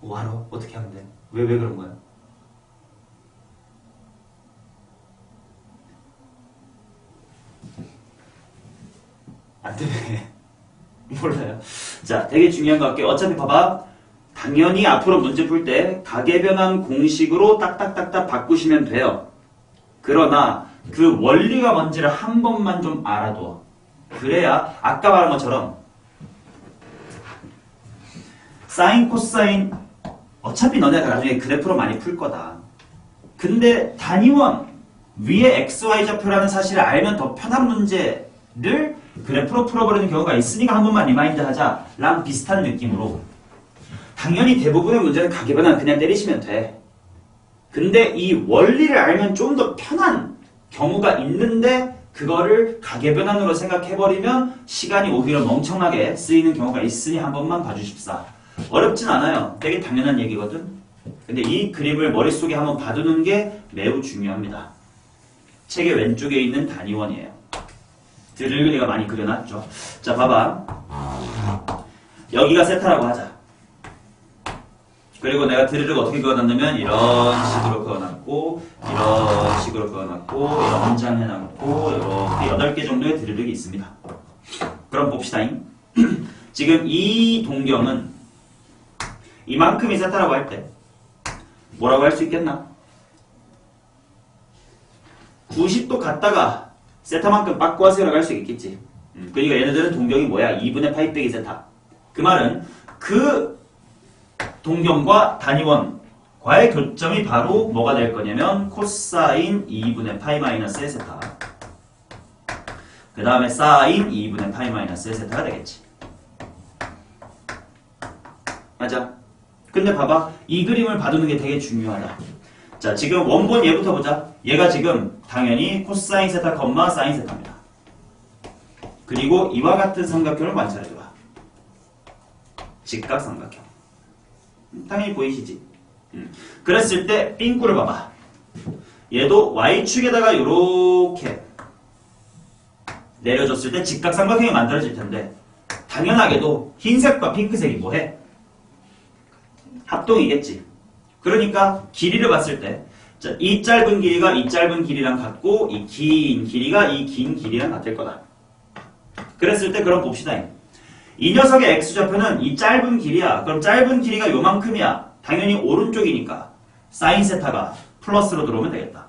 뭐 알아? 어떻게 하면 돼? 왜 그런 거야? 안 돼. 몰라요. 자, 되게 중요한 거 할게요. 어차피 봐봐. 당연히 앞으로 문제 풀 때 가계변환 공식으로 딱딱딱딱 바꾸시면 돼요. 그러나 그 원리가 뭔지를 한 번만 좀 알아둬. 그래야 아까 말한 것처럼 사인, 코사인 어차피 너네가 나중에 그래프로 많이 풀 거다. 근데 단위원 위에 XY 좌표라는 사실을 알면 더 편한 문제를 그래프로 풀어버리는 경우가 있으니까 한 번만 리마인드 하자랑 비슷한 느낌으로 당연히 대부분의 문제는 가계변환 그냥 때리시면 돼. 근데 이 원리를 알면 좀 더 편한 경우가 있는데 그거를 가계변환으로 생각해버리면 시간이 오히려 멍청하게 쓰이는 경우가 있으니 한 번만 봐주십사. 어렵진 않아요. 되게 당연한 얘기거든. 근데 이 그림을 머릿속에 한번 봐두는 게 매우 중요합니다. 책의 왼쪽에 있는 단위원이에요. 드르그리가 많이 그려놨죠. 자, 봐봐. 여기가 세타라고 하자. 그리고 내가 드르륵 어떻게 그어놨냐면 이런 식으로 그어놨고 이런 식으로 그어놨고 연장해놨고 이렇게 8개 정도의 드르륵이 있습니다. 그럼 봅시다잉. 지금 이 동경은 이만큼이 세타라고 할 때 뭐라고 할 수 있겠나? 90도 갔다가 세타만큼 바꿔와서라고 할 수 있겠지. 그러니까 얘네들은 동경이 뭐야? 2분의 파이 빼기 세타. 그 말은 그 동경과 단위원과의 교점이 바로 뭐가 될 거냐면 코사인 2분의 파이 마이너스 1 세타. 그 다음에 사인 2분의 파이 마이너스 1 세타가 되겠지. 맞아. 근데 봐봐. 이 그림을 봐두는 게 되게 중요하다. 자, 지금 원본 얘부터 보자. 얘가 지금 당연히 코사인 세타, 사인 세타입니다. 그리고 이와 같은 삼각형을 관찰해줘봐. 직각삼각형. 당연히 보이시지? 그랬을 때 삥꾸를 봐봐. 얘도 Y축에다가 이렇게 내려줬을 때 직각삼각형이 만들어질 텐데 당연하게도 흰색과 핑크색이 뭐해? 합동이겠지. 그러니까 길이를 봤을 때 이 짧은 길이가 이 짧은 길이랑 같고 이 긴 길이가 이 긴 길이랑 같을 거다. 그랬을 때 그럼 봅시다. 이 녀석의 x좌표는 이 짧은 길이야. 그럼 짧은 길이가 요만큼이야. 당연히 오른쪽이니까 사인 세타가 플러스로 들어오면 되겠다.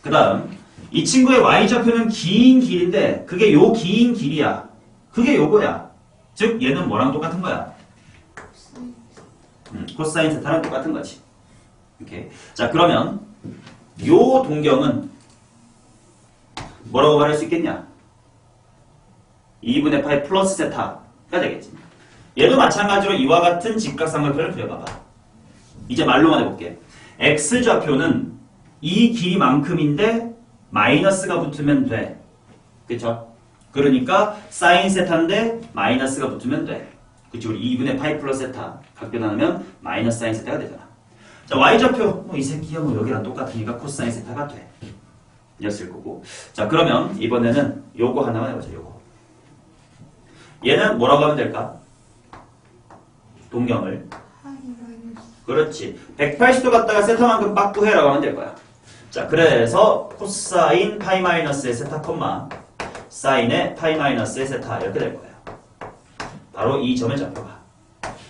그 다음 이 친구의 y좌표는 긴 길인데 그게 요 긴 길이야. 그게 요거야. 즉 얘는 뭐랑 똑같은 거야? 코사인 세타랑 똑같은 거지. 이렇게. 자, 그러면 요 동경은 뭐라고 말할 수 있겠냐? 2분의 파이 플러스 세타가 되겠지. 얘도 마찬가지로 이와 같은 직각삼각형을 그려봐봐. 이제 말로만 해볼게. x좌표는 이 길이만큼인데 마이너스가 붙으면 돼. 그쵸? 그러니까 사인 세타인데 마이너스가 붙으면 돼. 그치? 우리 2분의 파이 플러스 세타 각변 나누면 마이너스 사인 세타가 되잖아. 자, y좌표 이 새끼야 여기랑 똑같으니까 코사인 세타가 돼. 였을 거고. 자, 그러면 이번에는 요거 하나만 해보자. 요거. 얘는 뭐라고 하면 될까? 동경을. 그렇지. 180도 갖다가 세타만큼 빠꾸해라고 하면 될 거야. 자, 그래서 코사인 파이 마이너스의 세타 콤마 사인의 파이 마이너스의 세타 이렇게 될 거예요. 바로 이 점의 좌표가.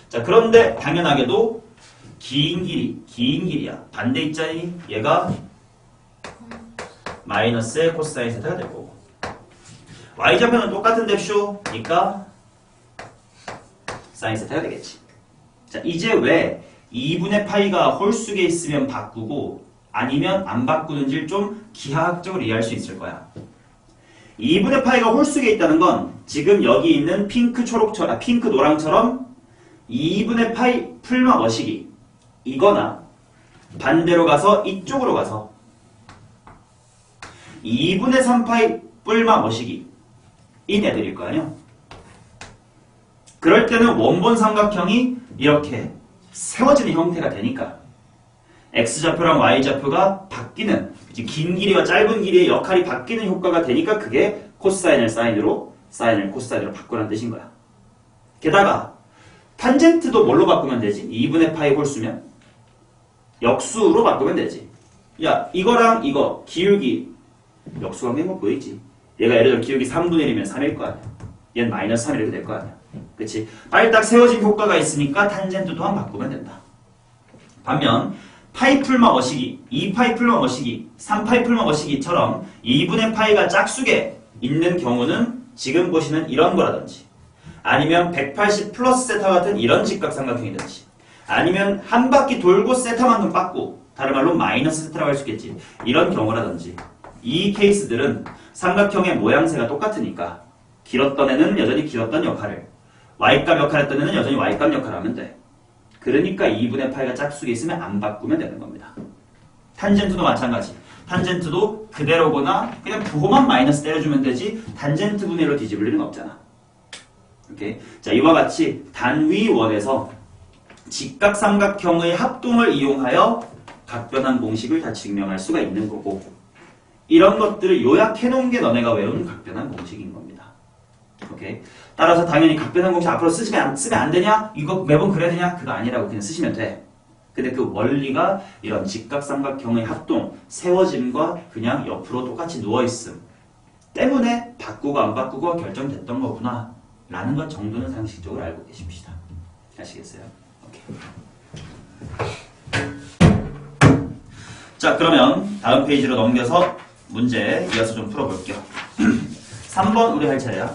자, 그런데 당연하게도 긴 길이야. 반대 입자니 얘가 마이너스의 코사인 세타가 될 거고. y좌표는 똑같은 뎁쇼 니까 사인 세타가 되겠지. 자, 이제 왜 2분의 파이가 홀수에 있으면 바꾸고 아니면 안 바꾸는지를 좀 기하학적으로 이해할 수 있을 거야. 2분의 파이가 홀수에 있다는 건 지금 여기 있는 핑크 초록처럼 핑크 노랑처럼 2분의 파이 풀마 머시기 이거나 반대로 가서 이쪽으로 가서 2분의 3파이 뿔마 머시기 인 애들일 거 아니야. 그럴 때는 원본 삼각형이 이렇게 세워지는 형태가 되니까 x좌표랑 y좌표가 바뀌는 긴 길이와 짧은 길이의 역할이 바뀌는 효과가 되니까 그게 코사인을 사인으로 사인을 코사인으로 바꾸라는 뜻인 거야. 게다가 탄젠트도 뭘로 바꾸면 되지? 2분의 파이 홀수면 역수로 바꾸면 되지. 야, 이거랑 이거 기울기 역수관계 뭐 보이지? 얘가 예를 들어 기울기 3분의 1이면 3일 거 아니야. 얘는 마이너스 3 이렇게 될 거 아니야. 그치? 빨딱 세워진 효과가 있으니까 탄젠트 또한 바꾸면 된다. 반면 파이 풀마 머시기, 2파이 풀마 머시기, 3파이 풀마 머시기처럼 2분의 파이가 짝수게 있는 경우는 지금 보시는 이런 거라든지 아니면 180 플러스 세타 같은 이런 직각삼각형이든지 아니면 한 바퀴 돌고 세타만큼 빠꾸 다른 말로 마이너스 세타라고 할 수 있겠지. 이런 경우라든지 이 케이스들은 삼각형의 모양새가 똑같으니까 길었던 애는 여전히 길었던 역할을 y값 역할 했던 애는 여전히 y값 역할을 하면 돼. 그러니까 2분의 파이가 짝수에 있으면 안 바꾸면 되는 겁니다. 탄젠트도 마찬가지. 탄젠트도 그대로거나 그냥 부호만 마이너스 때려주면 되지 탄젠트 분의 1로 뒤집을 일은 없잖아. 오케이? 자, 이와 같이 단위원에서 직각삼각형의 합동을 이용하여 각변환 공식을 다 증명할 수가 있는 거고 이런 것들을 요약해 놓은 게 너네가 외운 각변환 공식인 겁니다. 오케이? 따라서 당연히 각변환 공식 앞으로 쓰면 안 되냐? 이거 매번 그래야 되냐? 그거 아니라고 그냥 쓰시면 돼. 근데 그 원리가 이런 직각삼각형의 합동, 세워짐과 그냥 옆으로 똑같이 누워있음 때문에 바꾸고 안 바꾸고 결정됐던 거구나 라는 것 정도는 상식적으로 알고 계십시다. 아시겠어요? 오케이. 자, 그러면 다음 페이지로 넘겨서 문제 이어서 좀 풀어볼게요. 3번 우리 할 차례야.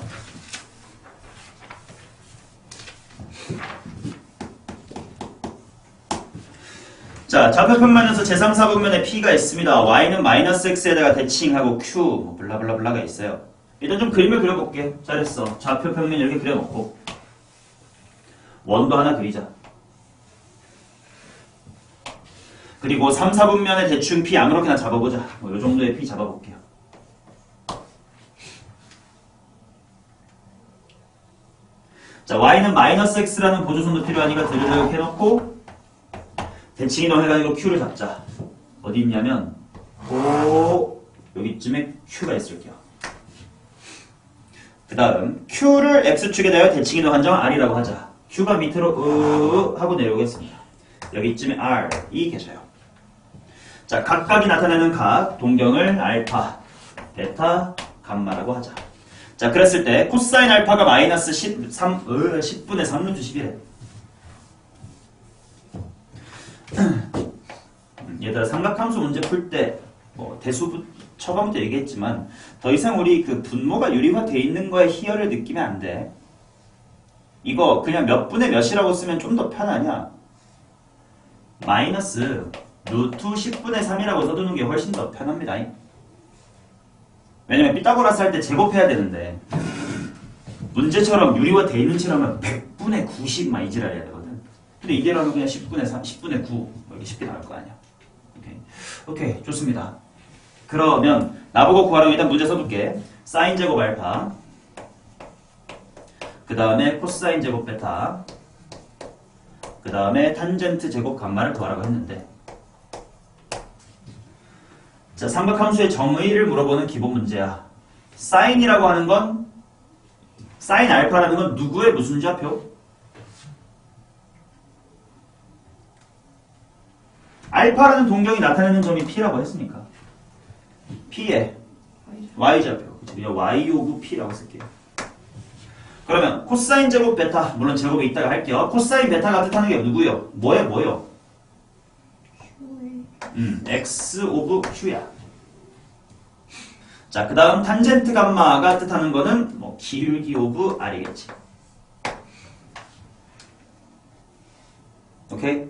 자, 좌표편면에서 제3사분면에 P가 있습니다. Y는 마이너스 X에다가 대칭하고 Q, 뭐 블라블라블라가 있어요. 일단 좀 그림을 그려볼게. 잘했어. 좌표평면 이렇게 그려놓고 원도 하나 그리자. 그리고 3, 4분면에 대충 P 아무렇게나 잡아보자. 뭐 이 정도의 P 잡아볼게요. 자, Y는 마이너스 X라는 보조선도 필요하니까 드르륵 해놓고 대칭 이동해가지고 Q를 잡자. 어디 있냐면 여기쯤에 Q가 있을게요. 그 다음 Q를 X축에 대하여 대칭 이동 한정 R이라고 하자. Q가 밑으로 하고 내려오겠습니다. 여기쯤에 R이 계셔요. 자, 각각이 나타내는 각 동경을 알파, 베타, 감마라고 하자. 자, 그랬을 때 코사인 알파가 마이너스 10분의 3 루트 11에 얘들아, 삼각함수 문제 풀 때 뭐 대수 처방부터 얘기했지만 더 이상 우리 그 분모가 유리화돼 있는 거에 희열을 느끼면 안 돼. 이거 그냥 몇 분의 몇이라고 쓰면 좀 더 편하냐? 마이너스 루트 10분의 3이라고 써두는 게 훨씬 더 편합니다. 왜냐면 피타고라스 할 때 제곱해야 되는데 문제처럼 유리화돼 있는 채라면 100분의 90만 이지랄 해야 되거든. 근데 이대로 하면 그냥 10분의 3, 10분의 9 이렇게 쉽게 나올 거 아니야. 오케이, 좋습니다. 그러면 나보고 구하라고 일단 문제 써둘게. 사인 제곱 알파, 그 다음에 코사인 제곱 베타, 그 다음에 탄젠트 제곱 감마를 구하라고 했는데, 자, 삼각함수의 정의를 물어보는 기본 문제야. 사인이라고 하는 건, 사인 알파라는 건 누구의 무슨 좌표? 알파라는 동경이 나타내는 점이 P라고 했으니까 P의 Y좌표, 그쵸? Y 오브 P라고 쓸게요. 그러면 코사인 제곱 베타, 물론 제곱이 있다가 할게요. 코사인 베타가 뜻하는 게 누구요? 뭐요? X 오브 Q야. 자, 그 다음 탄젠트 감마가 뜻하는 거는 뭐 기울기 오브 R이겠지. 오케이?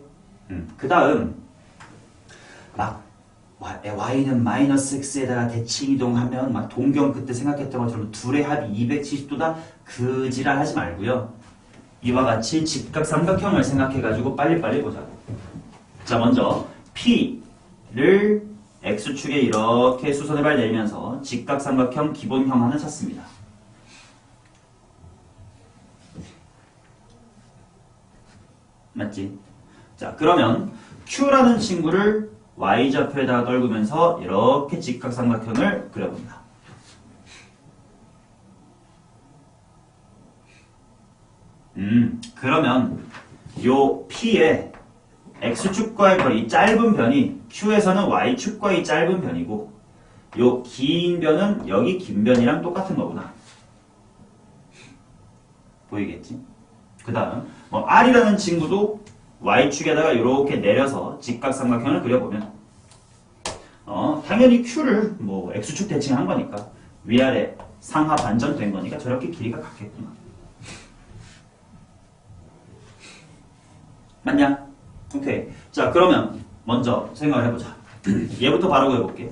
그 다음 막 Y는 마이너스 X에다가 대칭 이동하면 막 동경 그때 생각했던 것처럼 둘의 합이 270도다 그 지랄 하지 말고요. 이와 같이 직각삼각형을 생각해가지고 빨리빨리 보자고. 자, 먼저 P를 X축에 이렇게 수선해발 내리면서 직각삼각형 기본형 하나 찾습니다. 맞지? 자, 그러면 Q라는 친구를 Y좌표에다가 떨구면서 이렇게 직각삼각형을 그려본다. 그러면 요 P의 X축과의 거리, 이 짧은 변이 Q에서는 Y축과의 짧은 변이고 요 긴 변은 여기 긴 변이랑 똑같은 거구나. 보이겠지? 그 다음 뭐 R이라는 친구도 Y축에다가 이렇게 내려서 직각삼각형을 그려보면 당연히 Q를 뭐 X축 대칭한 거니까 위아래 상하 반전된 거니까 저렇게 길이가 같겠구나. 맞냐? 오케이. 자, 그러면 먼저 생각을 해보자. 얘부터 바로 그려볼게.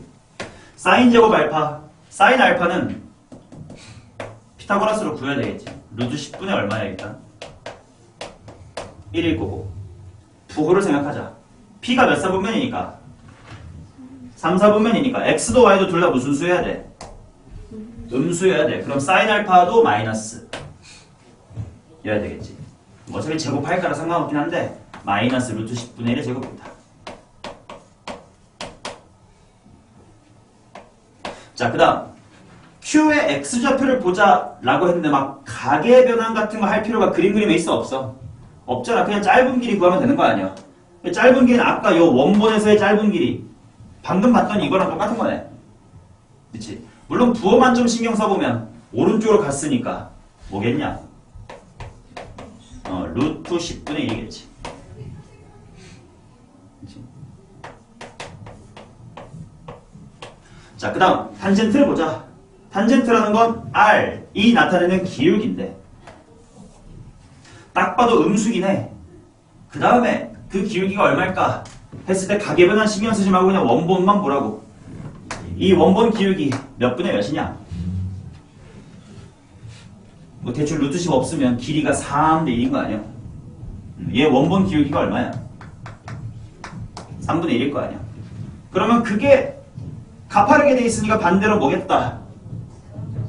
사인 제곱 알파. 사인 알파는 피타고라스로 구해야 되겠지. 루트 10분의 얼마야 일단? 1일 거고. 부호를 생각하자. P가 몇 사분면이니까? 3, 4분면이니까 X도 Y도 둘 다 무슨 수여야 돼? 음수여야 돼. 그럼 사인 알파도 마이너스 여야 되겠지. 어차피 제곱할 거라 상관없긴 한데 마이너스 루트 10분의 1의 제곱이다. 자, 그 다음 Q의 X좌표를 보자 라고 했는데 막 가계 변환 같은 거 할 필요가 그림 그림에 있어 없어? 없잖아. 그냥 짧은 길이 구하면 되는 거 아니야. 짧은 길이는 아까 요 원본에서의 짧은 길이 방금 봤던 이거랑 똑같은 거네. 그치? 물론 부호만 좀 신경 써보면 오른쪽으로 갔으니까 뭐겠냐? 루트 10분의 1이겠지. 그치? 자, 그 다음 탄젠트를 보자. 탄젠트라는 건 R이 나타내는 기울기인데 딱 봐도 음수긴 그 다음에 그 기울기가 얼마일까 했을 때 가계변환 신경 쓰지 말고 그냥 원본만 보라고. 이 원본 기울기 몇 분의 몇이냐? 뭐 대충 루트 10 없으면 길이가 3대 1인 거 아니야? 얘 원본 기울기가 얼마야? 3분의 1일 거 아니야? 그러면 그게 가파르게 돼 있으니까 반대로 뭐겠다?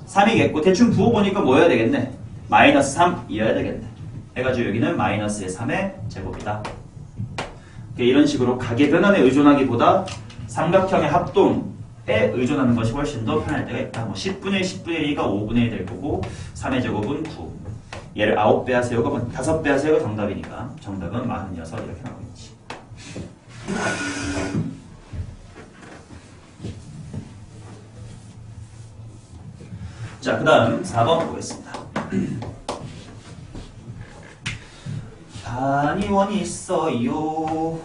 3이겠고 대충 부어보니까 뭐여야 되겠네? 마이너스 3이어야 되겠네. 해가지고 여기는 마이너스의 3의 제곱이다. 이런 식으로 가계변환에 의존하기보다 삼각형의 합동에 의존하는 것이 훨씬 더 편할 때가 있다. 뭐 10분의 1, 10분의 1가 5분의 1 될 거고 3의 제곱은 9. 얘를 9배 하세요가 5배 하세요가 정답이니까 정답은 46 이렇게 나오겠지. 자, 그 다음 4번 보겠습니다. 단위원이 있어요.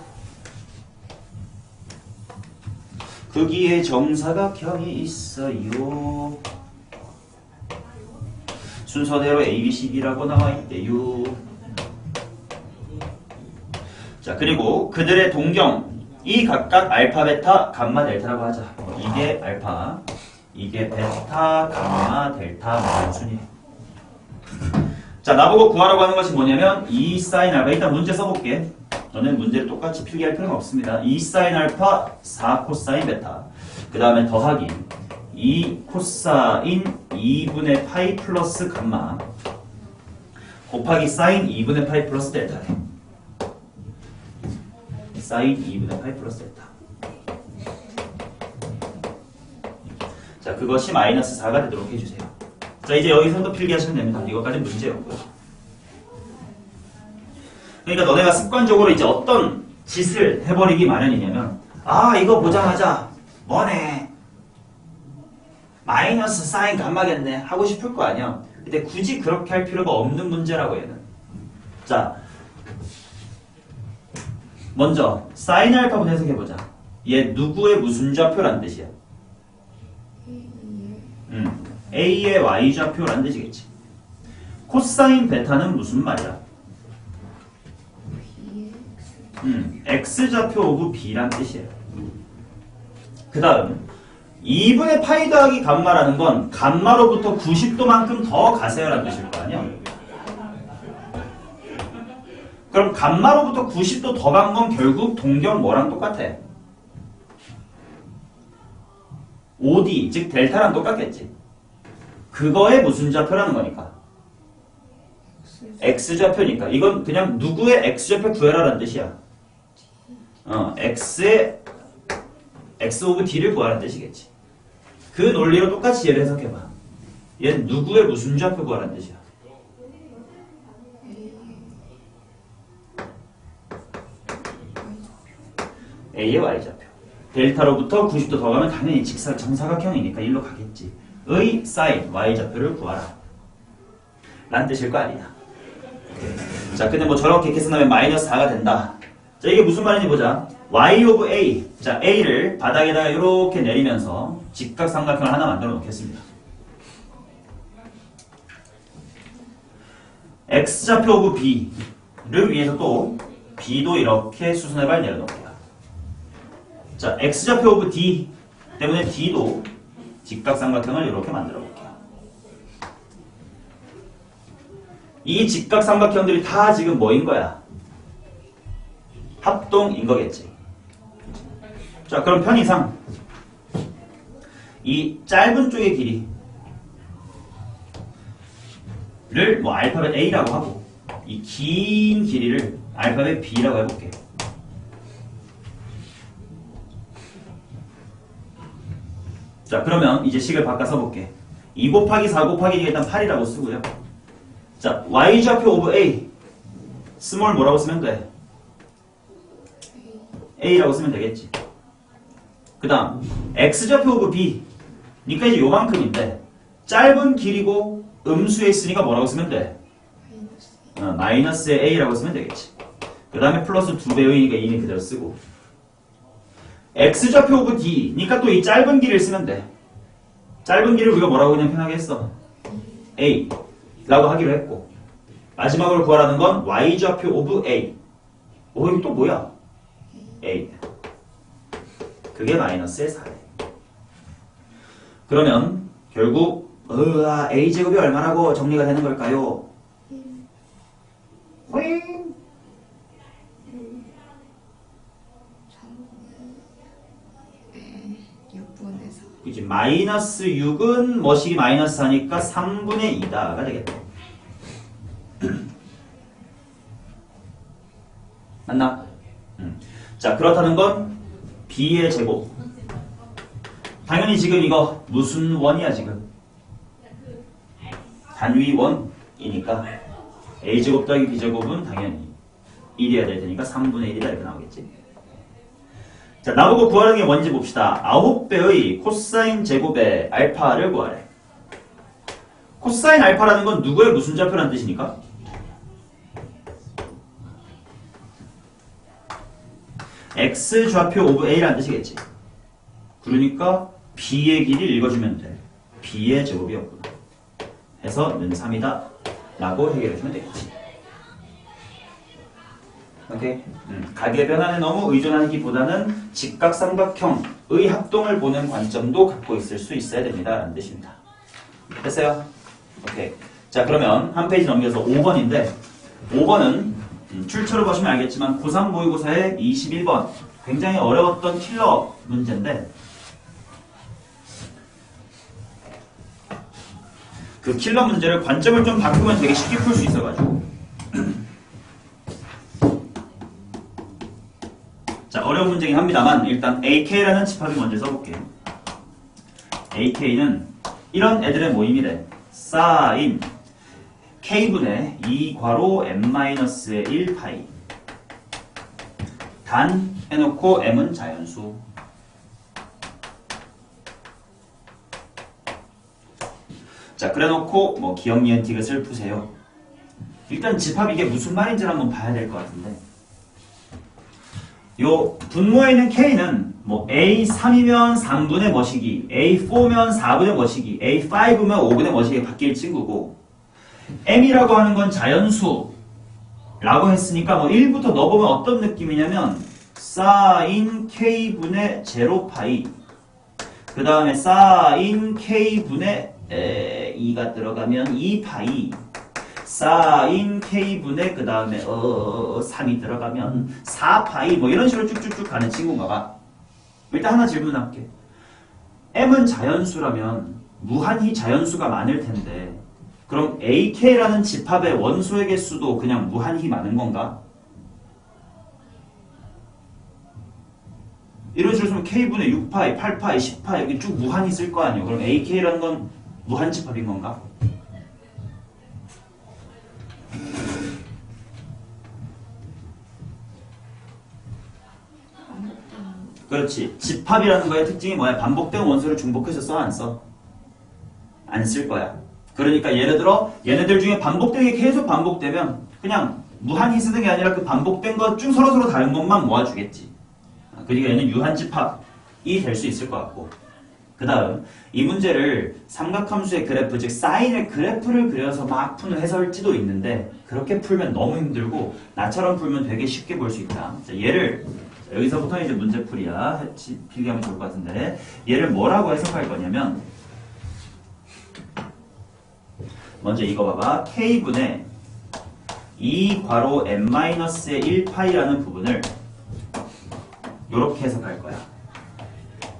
거기에 정사각형이 있어요. 순서대로 A, B, C, D라고 나와 있대요. 자, 그리고 그들의 동경이 각각 알파, 베타, 감마, 델타라고 하자. 이게 알파, 이게 베타, 감마, 델타, 순위. 자, 나보고 구하라고 하는 것이 뭐냐면 2 사인 알파. 일단 문제 써볼게. 너는 문제를 똑같이 필기할 필요는 없습니다. 2 사인 알파, 4 코사인 베타. 그 다음에 더하기 2 코사인 2분의 파이 플러스 감마 곱하기 사인 2분의 파이 플러스 델타래. 사인 2분의 파이 플러스 델타. 자, 그것이 마이너스 4가 되도록 해주세요. 자, 이제 여기서도 필기하시면 됩니다. 이것까지 문제였고요. 그러니까 너네가 습관적으로 이제 어떤 짓을 해버리기 마련이냐면, 아, 이거 보자마자 뭐네, 마이너스 사인 감마겠네 하고 싶을 거 아니야. 근데 굳이 그렇게 할 필요가 없는 문제라고 얘는. 자, 먼저 사인 알파부터 해석해보자. 얘 누구의 무슨 좌표란 뜻이야? A의 Y좌표란 뜻이겠지. 코사인 베타는 무슨 말이야? X좌표 오브 B란 뜻이에요. 그 다음 2분의 파이 더하기 감마라는 건 감마로부터 90도만큼 더 가세요라는 뜻일 거 아니야? 그럼 감마로부터 90도 더 간 건 결국 동경 뭐랑 똑같아? OD, 즉 델타랑 똑같겠지. 그거의 무슨 좌표라는 거니까? X좌표니까. 이건 그냥 누구의 X좌표 구해라라는 뜻이야. X의 X 오브 D를 구하라는 뜻이겠지. 그 논리로 똑같이 얘를 해석해봐. 얘는 누구의 무슨 좌표 구하라는 뜻이야? A의 Y좌표. 델타로부터 90도 더 가면 당연히 정사각형이니까 일로 가겠지. 의 사인 Y좌표를 구하라 라는 뜻일 거 아니야. 자, 근데 뭐 저렇게 계산하면 마이너스 4가 된다. 자, 이게 무슨 말인지 보자. Y 오브 A. 자, A를 바닥에다가 이렇게 내리면서 직각삼각형을 하나 만들어 놓겠습니다. X좌표 오브 B를 위해서 또 B도 이렇게 수선의 발 내려놓을게요. 자, X좌표 오브 D 때문에 D도 직각삼각형을 이렇게 만들어 볼게요. 이 직각삼각형들이 다 지금 뭐인 거야? 합동인 거겠지. 자, 그럼 편의상 이 짧은 쪽의 길이를 뭐 알파벳 A라고 하고 이 긴 길이를 알파벳 B라고 해볼게. 자, 그러면 이제 식을 바꿔 써볼게. 2 곱하기 4 곱하기 2가 일단 8이라고 쓰고요. 자, Y좌표 오브 A 스몰 뭐라고 쓰면 돼? A라고 쓰면 되겠지. 그 다음 X좌표 오브 B 니까 이제 요만큼인데 짧은 길이고 음수에 있으니까 뭐라고 쓰면 돼? 마이너스의 A라고 쓰면 되겠지. 그 다음에 플러스 2배의니까 이미 그대로 쓰고 X좌표 오브 D 니까 또 이 짧은 길이를 쓰면 돼. 짧은 길이를 우리가 뭐라고 그냥 편하게 했어? A 라고 하기로 했고 마지막으로 구하라는 건 y좌표 오브 a. 이게 또 뭐야? a. 그게 마이너스의 4래. 그러면 결국 a제곱이 얼마라고 정리가 되는 걸까요? 6분의 4. 그치? 마이너스 6은 뭐식이 마이너스 4니까 3분의 2다가 되겠다. 맞나? 자, 그렇다는 건 b의 제곱. 당연히 지금 이거 무슨 원이야 지금? 단위 원이니까 a제곱 더하기 b제곱은 당연히 1이어야 될 테니까 3분의 1이다 이렇게 나오겠지. 자, 나보고 구하는 게 뭔지 봅시다. 9배의 코사인 제곱의 알파를 구하래. 코사인 알파라는 건 누구의 무슨 좌표라는 뜻입니까? x 좌표 오브 a라는 뜻이겠지. 그러니까 b의 길이 읽어주면 돼. b의 제곱이었구나. 해서 는 3이다 라고 해결해주면 되겠지. 오케이? 각의 변화에 너무 의존하기보다는 직각삼각형의 합동을 보는 관점도 갖고 있을 수 있어야 됩니다 라는 뜻입니다. 됐어요? 오케이. 자, 그러면 한 페이지 넘겨서 5번인데 5번은 출처를 보시면 알겠지만 고3 모의고사의 21번 굉장히 어려웠던 킬러 문제인데 그 킬러 문제를 관점을 좀 바꾸면 되게 쉽게 풀 수 있어가지고 자, 어려운 문제긴 합니다만 일단 AK라는 집합이 먼저 써볼게요. AK는 이런 애들의 모임이래. 사인 K분의 2괄호 M-의 1파이 단 해놓고 M은 자연수. 자, 그래놓고 뭐 기억 니은 티귿을 푸세요. 일단 집합 이게 무슨 말인지를 한번 봐야 될 것 같은데 요 분모에 있는 K는 뭐 A3이면 3분의 뭐시기, A4면 4분의 뭐시기, A5면 5분의 뭐시기 바뀔 친구고 M이라고 하는 건 자연수라고 했으니까 뭐 1부터 넣어보면 어떤 느낌이냐면 사인 K분의 제로파이 그 다음에 사인 K분의 2가 들어가면 2파이 사인 K분의 그 다음에 3이 들어가면 4파이 뭐 이런 식으로 쭉쭉쭉 가는 친구인가 봐. 일단 하나 질문할게. M은 자연수라면 무한히 자연수가 많을 텐데 그럼 AK라는 집합의 원소의 개수도 그냥 무한히 많은 건가? 이런 식으로 쓰면 K분의 6파이, 8파이, 10파이 여기 쭉 무한히 쓸 거 아니에요. 그럼 AK라는 건 무한 집합인 건가? 그렇지. 집합이라는 거의 특징이 뭐야? 반복된 원소를 중복해서 써, 안 써? 안 쓸 거야. 그러니까 예를 들어 얘네들 중에 반복된 게 계속 반복되면 그냥 무한히 쓰는 게 아니라 그 반복된 것 중 서로서로 다른 것만 모아주겠지. 그러니까 얘는 유한집합이 될 수 있을 것 같고 그 다음 이 문제를 삼각함수의 그래프 즉 사인의 그래프를 그려서 막 푸는 해설지도 있는데 그렇게 풀면 너무 힘들고 나처럼 풀면 되게 쉽게 볼 수 있다. 자, 얘를 여기서부터 이제 문제풀이야. 필기하면 좋을 것 같은데 얘를 뭐라고 해석할 거냐면 먼저 이거 봐봐. K분의 2괄호 M-의 1파이라는 부분을 이렇게 해석할 거야.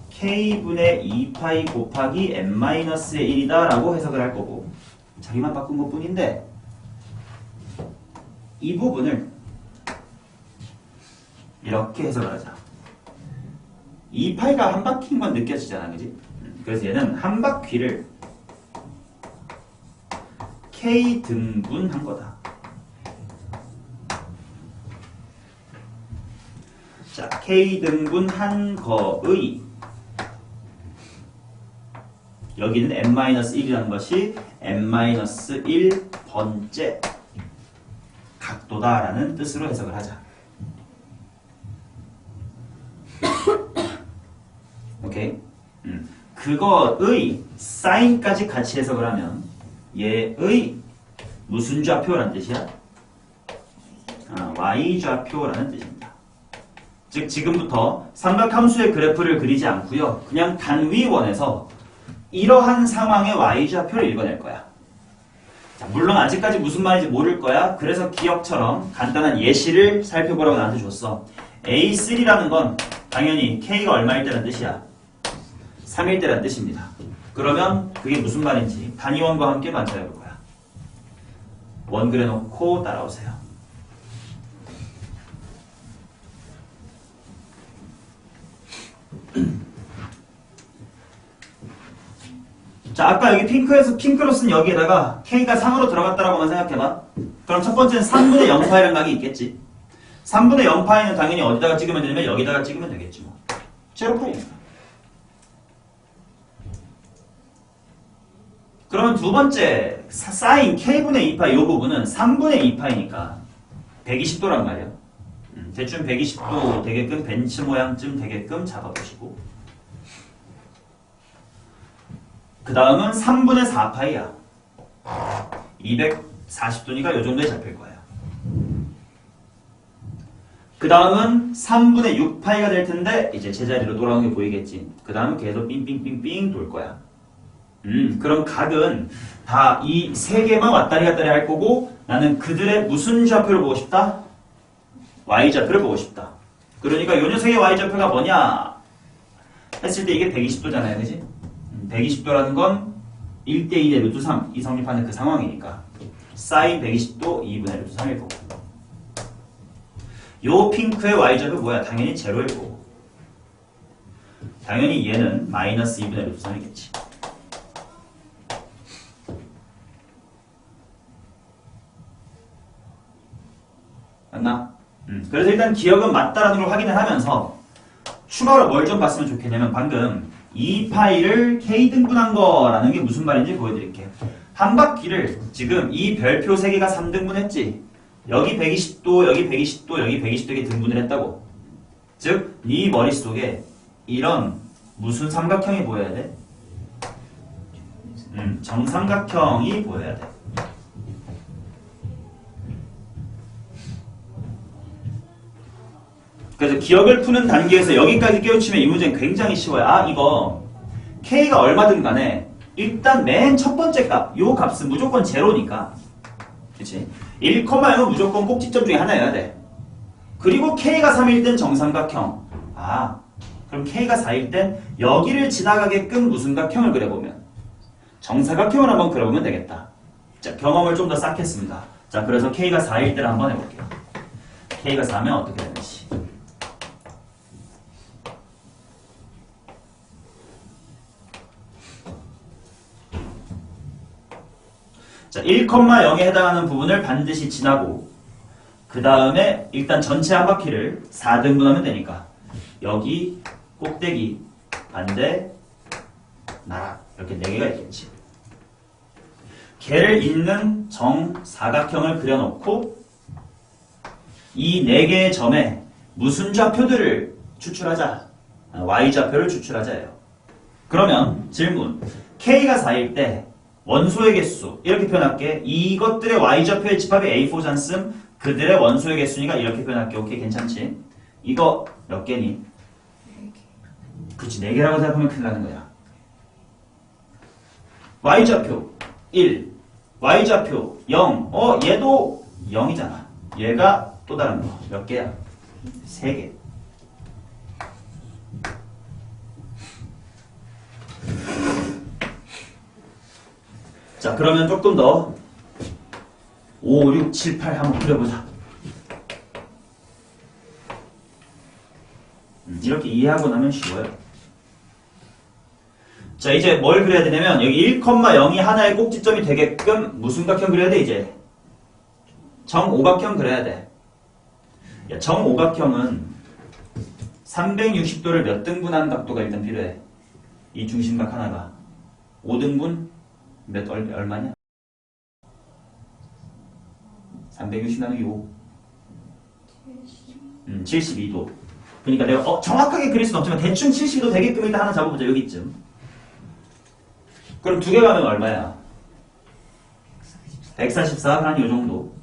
K분의 2파이 곱하기 M-의 1이다 라고 해석을 할 거고 자기만 바꾼 것 뿐인데 이 부분을 이렇게 해석을 하자. 2파이가 한 바퀴인 건 느껴지잖아, 그지? 그래서 얘는 한 바퀴를 K 등분한 거다. 자, K 등분한 거의 여기는 M-1이라는 것이 M-1번째 각도다라는 뜻으로 해석을 하자. 오케이? 그거의 사인까지 같이 해석을 하면 얘의 무슨 좌표라는 뜻이야? y좌표라는 뜻입니다. 즉 지금부터 삼각함수의 그래프를 그리지 않고요. 그냥 단위원에서 이러한 상황의 y좌표를 읽어낼 거야. 자, 물론 아직까지 무슨 말인지 모를 거야. 그래서 기억처럼 간단한 예시를 살펴보라고 나한테 줬어. A3라는 건 당연히 K가 얼마일 때란 뜻이야? 3일 때란 뜻입니다. 그러면 그게 무슨 말인지 단위원과 함께 맞춰볼 거야. 원 그려놓고 따라오세요. 자, 아까 여기 핑크로 쓴 여기에다가 K가 3으로 들어갔다라고만 생각해봐. 그럼 첫 번째는 3분의 0파이라는 각이 있겠지. 3분의 0파이는 당연히 어디다가 찍으면 되냐면 여기다가 찍으면 되겠지 뭐. 제로파이니까. 그러면 두 번째 사인 K분의 2파이 이 부분은 3분의 2파이니까 120도란 말이야. 대충 120도 되게끔 벤치 모양쯤 되게끔 잡아보시고 그 다음은 3분의 4파이야. 240도니까 요 정도에 잡힐 거야. 그 다음은 3분의 6파이가 될 텐데 이제 제자리로 돌아오는 게 보이겠지. 그 다음은 계속 삥삥삥삥 돌 거야. 그럼 각은 다 이 세 개만 왔다리 갔다리 할 거고 나는 그들의 무슨 좌표를 보고 싶다? y좌표를 보고 싶다. 그러니까 요 녀석의 y좌표가 뭐냐? 했을 때 이게 120도잖아요. 그지? 120도라는 건 1대2대 루트 3이 성립하는 그 상황이니까 사인 120도 2분의 루트 3일 거고 요 핑크의 y좌표 뭐야? 당연히 제로일 거고 당연히 얘는 마이너스 2분의 루트 3이겠지. 맞나? 그래서 일단 기억은 맞다라는 걸 확인을 하면서 추가로 뭘 좀 봤으면 좋겠냐면 방금 2파이를 K등분한 거라는 게 무슨 말인지 보여드릴게요. 한 바퀴를 지금 이 별표 3개가 3등분했지. 여기 120도, 여기 120도, 여기 120도 이렇게 등분을 했다고. 즉, 네 머릿속에 이런 무슨 삼각형이 보여야 돼? 정삼각형이 보여야 돼. 그래서 기억을 푸는 단계에서 여기까지 깨우치면 이 문제는 굉장히 쉬워요. 아, 이거 K가 얼마든 간에 일단 맨 첫 번째 값, 요 값은 무조건 제로니까. 그치? 1,0은 무조건 꼭지점 중에 하나여야 돼. 그리고 K가 3일 땐 정삼각형. 아, 그럼 K가 4일 땐 여기를 지나가게끔 무슨 각형을 그려보면 정사각형을 한번 그려보면 되겠다. 자, 경험을 좀 더 쌓겠습니다. 자, 그래서 K가 4일 때를 한번 해볼게요. K가 4면 어떻게 되는지. 자, 1,0에 해당하는 부분을 반드시 지나고 그 다음에 일단 전체 한 바퀴를 4등분하면 되니까 여기 꼭대기, 반대, 나락 이렇게 4개가 있겠지. 걔를 잇는 정사각형을 그려놓고 이 4개의 점에 무슨 좌표들을 추출하자? y좌표를 추출하자예요. 그러면 질문, K가 4일 때 원소의 개수 이렇게 표현할게. 이것들의 y좌표의 집합이 A4잔씀 그들의 원소의 개수니까 이렇게 표현할게. 오케이, 괜찮지? 이거 몇 개니? 4개. 그치, 4개라고 생각하면 큰일 나는 거야. y좌표 1, y좌표 0. 얘도 0이잖아. 얘가 또 다른 거 몇 개야? 3개. 자, 그러면 조금 더 5, 6, 7, 8 한번 그려보자. 이렇게 이해하고 나면 쉬워요. 자, 이제 뭘 그려야 되냐면 여기 1,0이 하나의 꼭지점이 되게끔 무슨 각형 그려야 돼 이제? 정오각형 그려야 돼. 야, 정오각형은 360도를 몇 등분하는 각도가 일단 필요해. 이 중심각 하나가 5등분? 얼마냐? 360 나누기 5. 72도. 그러니까 내가 정확하게 그릴 수는 없지만 대충 72도 되게끔 일단 하나 잡아보자. 여기쯤. 그럼 2개 가면 얼마야? 144, 한 요 정도.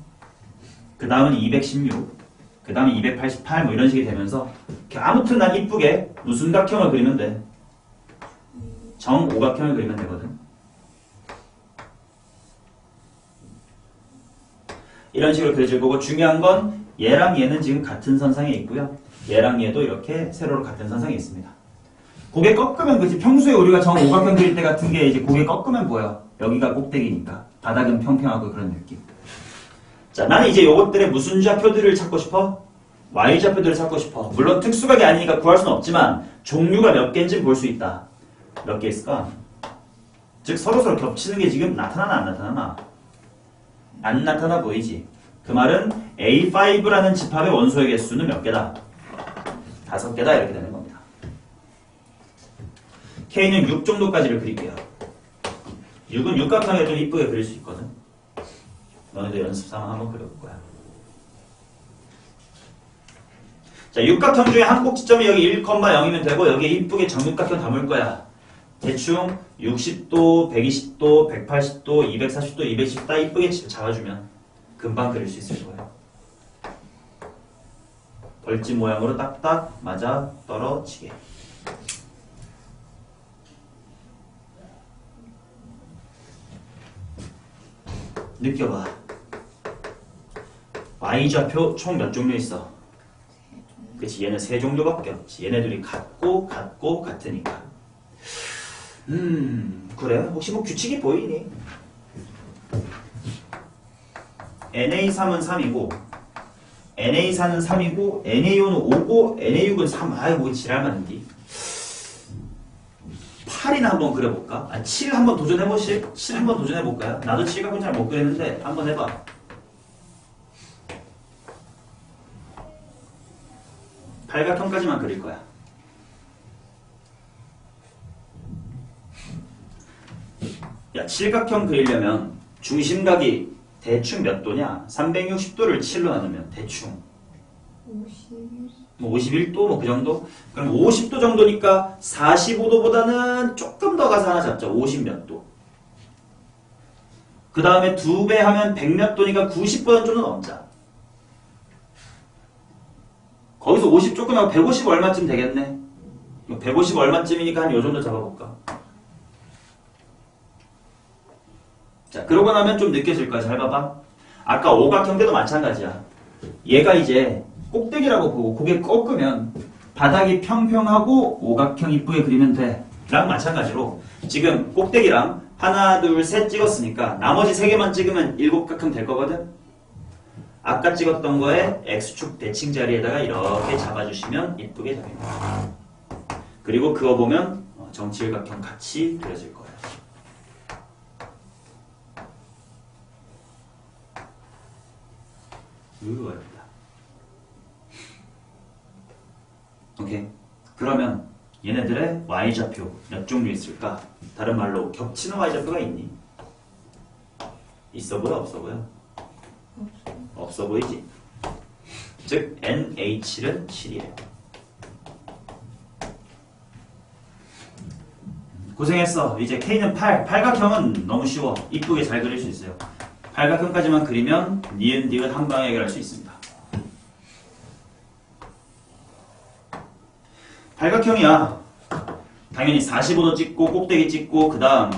그 다음은 216, 그 다음에 288, 뭐 이런 식이 되면서, 아무튼 난 이쁘게 무순각형을 그리면 돼. 정오각형을 그리면 되거든. 이런 식으로 그려질 거고, 중요한 건 얘랑 얘는 지금 같은 선상에 있고요. 얘랑 얘도 이렇게 세로로 같은 선상에 있습니다. 고개 꺾으면 그치, 평소에 우리가 정오각형 그릴 때 같은 게 이제 고개 꺾으면 보여. 여기가 꼭대기니까. 바닥은 평평하고 그런 느낌. 자, 나는 이제 요것들의 무슨 좌표들을 찾고 싶어? Y좌표들을 찾고 싶어. 물론 특수각이 아니니까 구할 수는 없지만 종류가 몇 개인지 볼 수 있다. 몇 개 있을까? 즉 서로서로 겹치는 게 지금 나타나나 안 나타나나? 안 나타나 보이지? 그 말은 A5라는 집합의 원소의 개수는 몇 개다? 5개다 이렇게 되는 겁니다. K는 6 정도까지를 그릴게요. 6은 육각형에 좀 이쁘게 그릴 수 있거든. 너네도 연습삼아 한번 그려볼 거야. 자, 육각형 중에 한국지점이 여기 1,0이면 되고 여기에 이쁘게 정육각형 담을 거야. 대충 60도, 120도, 180도, 240도, 210도 이쁘게 잡아주면 금방 그릴 수 있을 거예요. 벌집 모양으로 딱딱 맞아 떨어지게. 느껴봐. Y좌표 총 몇 종류 있어? 그치, 얘는 3종류밖에 없지. 얘네들이 같고 같으니까. 그래? 혹시 뭐 규칙이 보이니? NA3은 3이고 NA4는 3이고 NA5는 5고 NA6은 3. 아이 뭐 지랄만한디. 8이나 한번 그려볼까? 7 한번 도전해보실? 7 한번 도전해볼까요? 나도 7각은 잘 못 그리는데 한번 해봐. 팔각형까지만 그릴 거야. 야, 칠각형 그리려면 중심각이 대충 몇 도냐? 360도를 7로 나누면 대충 51. 뭐 51도 뭐 그 정도? 그럼 50도 정도니까 45도보다는 조금 더 가서 하나 잡자. 50 몇 도. 그 다음에 2배 하면 100 몇 도니까 90보다 좀 더 넘자. 거기서 50 조금 하고 150 얼마쯤 되겠네. 150 얼마쯤이니까 한 요 정도 잡아볼까. 자, 그러고 나면 좀 느껴질 거야. 잘 봐봐. 아까 오각형 때도 마찬가지야. 얘가 이제 꼭대기라고 보고 고개 꺾으면 바닥이 평평하고 오각형 이쁘게 그리면 돼. 랑 마찬가지로 지금 꼭대기랑 하나, 둘, 셋 찍었으니까 나머지 3개만 찍으면 7각형 될 거거든. 아까 찍었던 거에 X축 대칭 자리에다가 이렇게 잡아주시면 이쁘게 됩니다. 그리고 그거 보면 정칠각형 같이 그려질 거예요. 어렵다. 오케이. 그러면 얘네들의 Y좌표 몇 종류 있을까? 다른 말로 겹치는 Y좌표가 있니? 있어 보여? 없어 보여? 없어 보이지? 즉 NH7은 7이에요. 고생했어. 이제 K는 8. 팔각형은 너무 쉬워. 이쁘게 잘 그릴 수 있어요. 팔각형까지만 그리면 니은 디귿 한 방에 해결할 수 있습니다. 팔각형이야. 당연히 45도 찍고 꼭대기 찍고 그 다음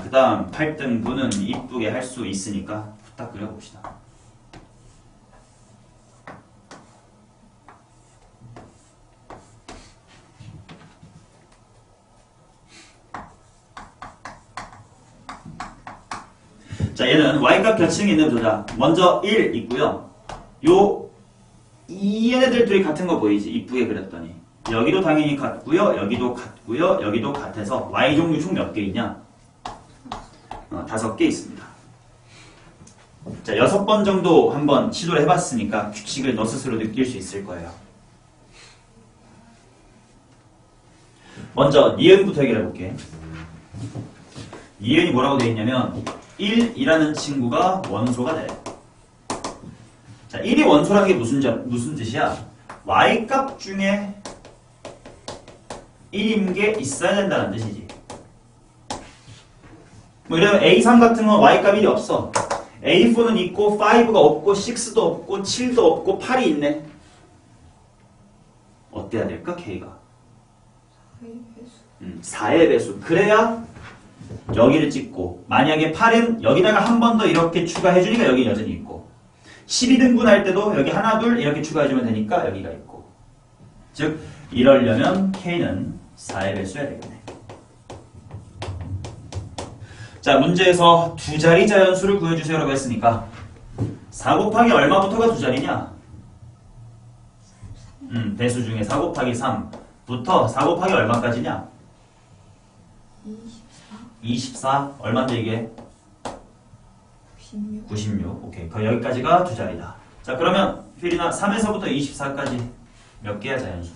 8등분은 이쁘게 할 수 있으니까 딱 그려봅시다. 자, 얘는 Y값 겹치는 게 있는 보자. 먼저 1 있고요. 이 얘네들 둘이 같은 거 보이지? 이쁘게 그렸더니. 여기도 당연히 같고요. 여기도 같고요. 여기도 같아서 Y 종류 총 몇 개 있냐? 5개 있습니다. 자, 6번 정도 한번 시도를 해봤으니까 규칙을 너 스스로 느낄 수 있을 거예요. 먼저 니은부터 해결해볼게. 니은이 뭐라고 되어 있냐면 1이라는 친구가 원소가 돼. 자, 1이 원소라는 게 무슨 뜻이야? Y값 중에 1인 게 있어야 된다는 뜻이지. 뭐 이러면 A3 같은 건 Y값 1이 없어. A4는 있고 5가 없고 6도 없고 7도 없고 8이 있네. 어때야 될까? K가 4의 배수. 그래야 여기를 찍고, 만약에 8은 여기다가 한 번 더 이렇게 추가해주니까 여기 여전히 있고, 12등분 할 때도 여기 하나 둘 이렇게 추가해주면 되니까 여기가 있고, 즉 이러려면 K는 4의 배수여야 되겠네. 자, 문제에서 두 자리 자연수를 구해주세요 라고 했으니까 4 곱하기 얼마부터가 두 자리냐? 배수 중에 4 곱하기 3부터 4 곱하기 얼마까지냐? 24. 얼마인데 이게? 96. 오케이. 여기까지가 두 자리다. 자, 그러면 필이나 3에서부터 24까지 몇 개야 자연수?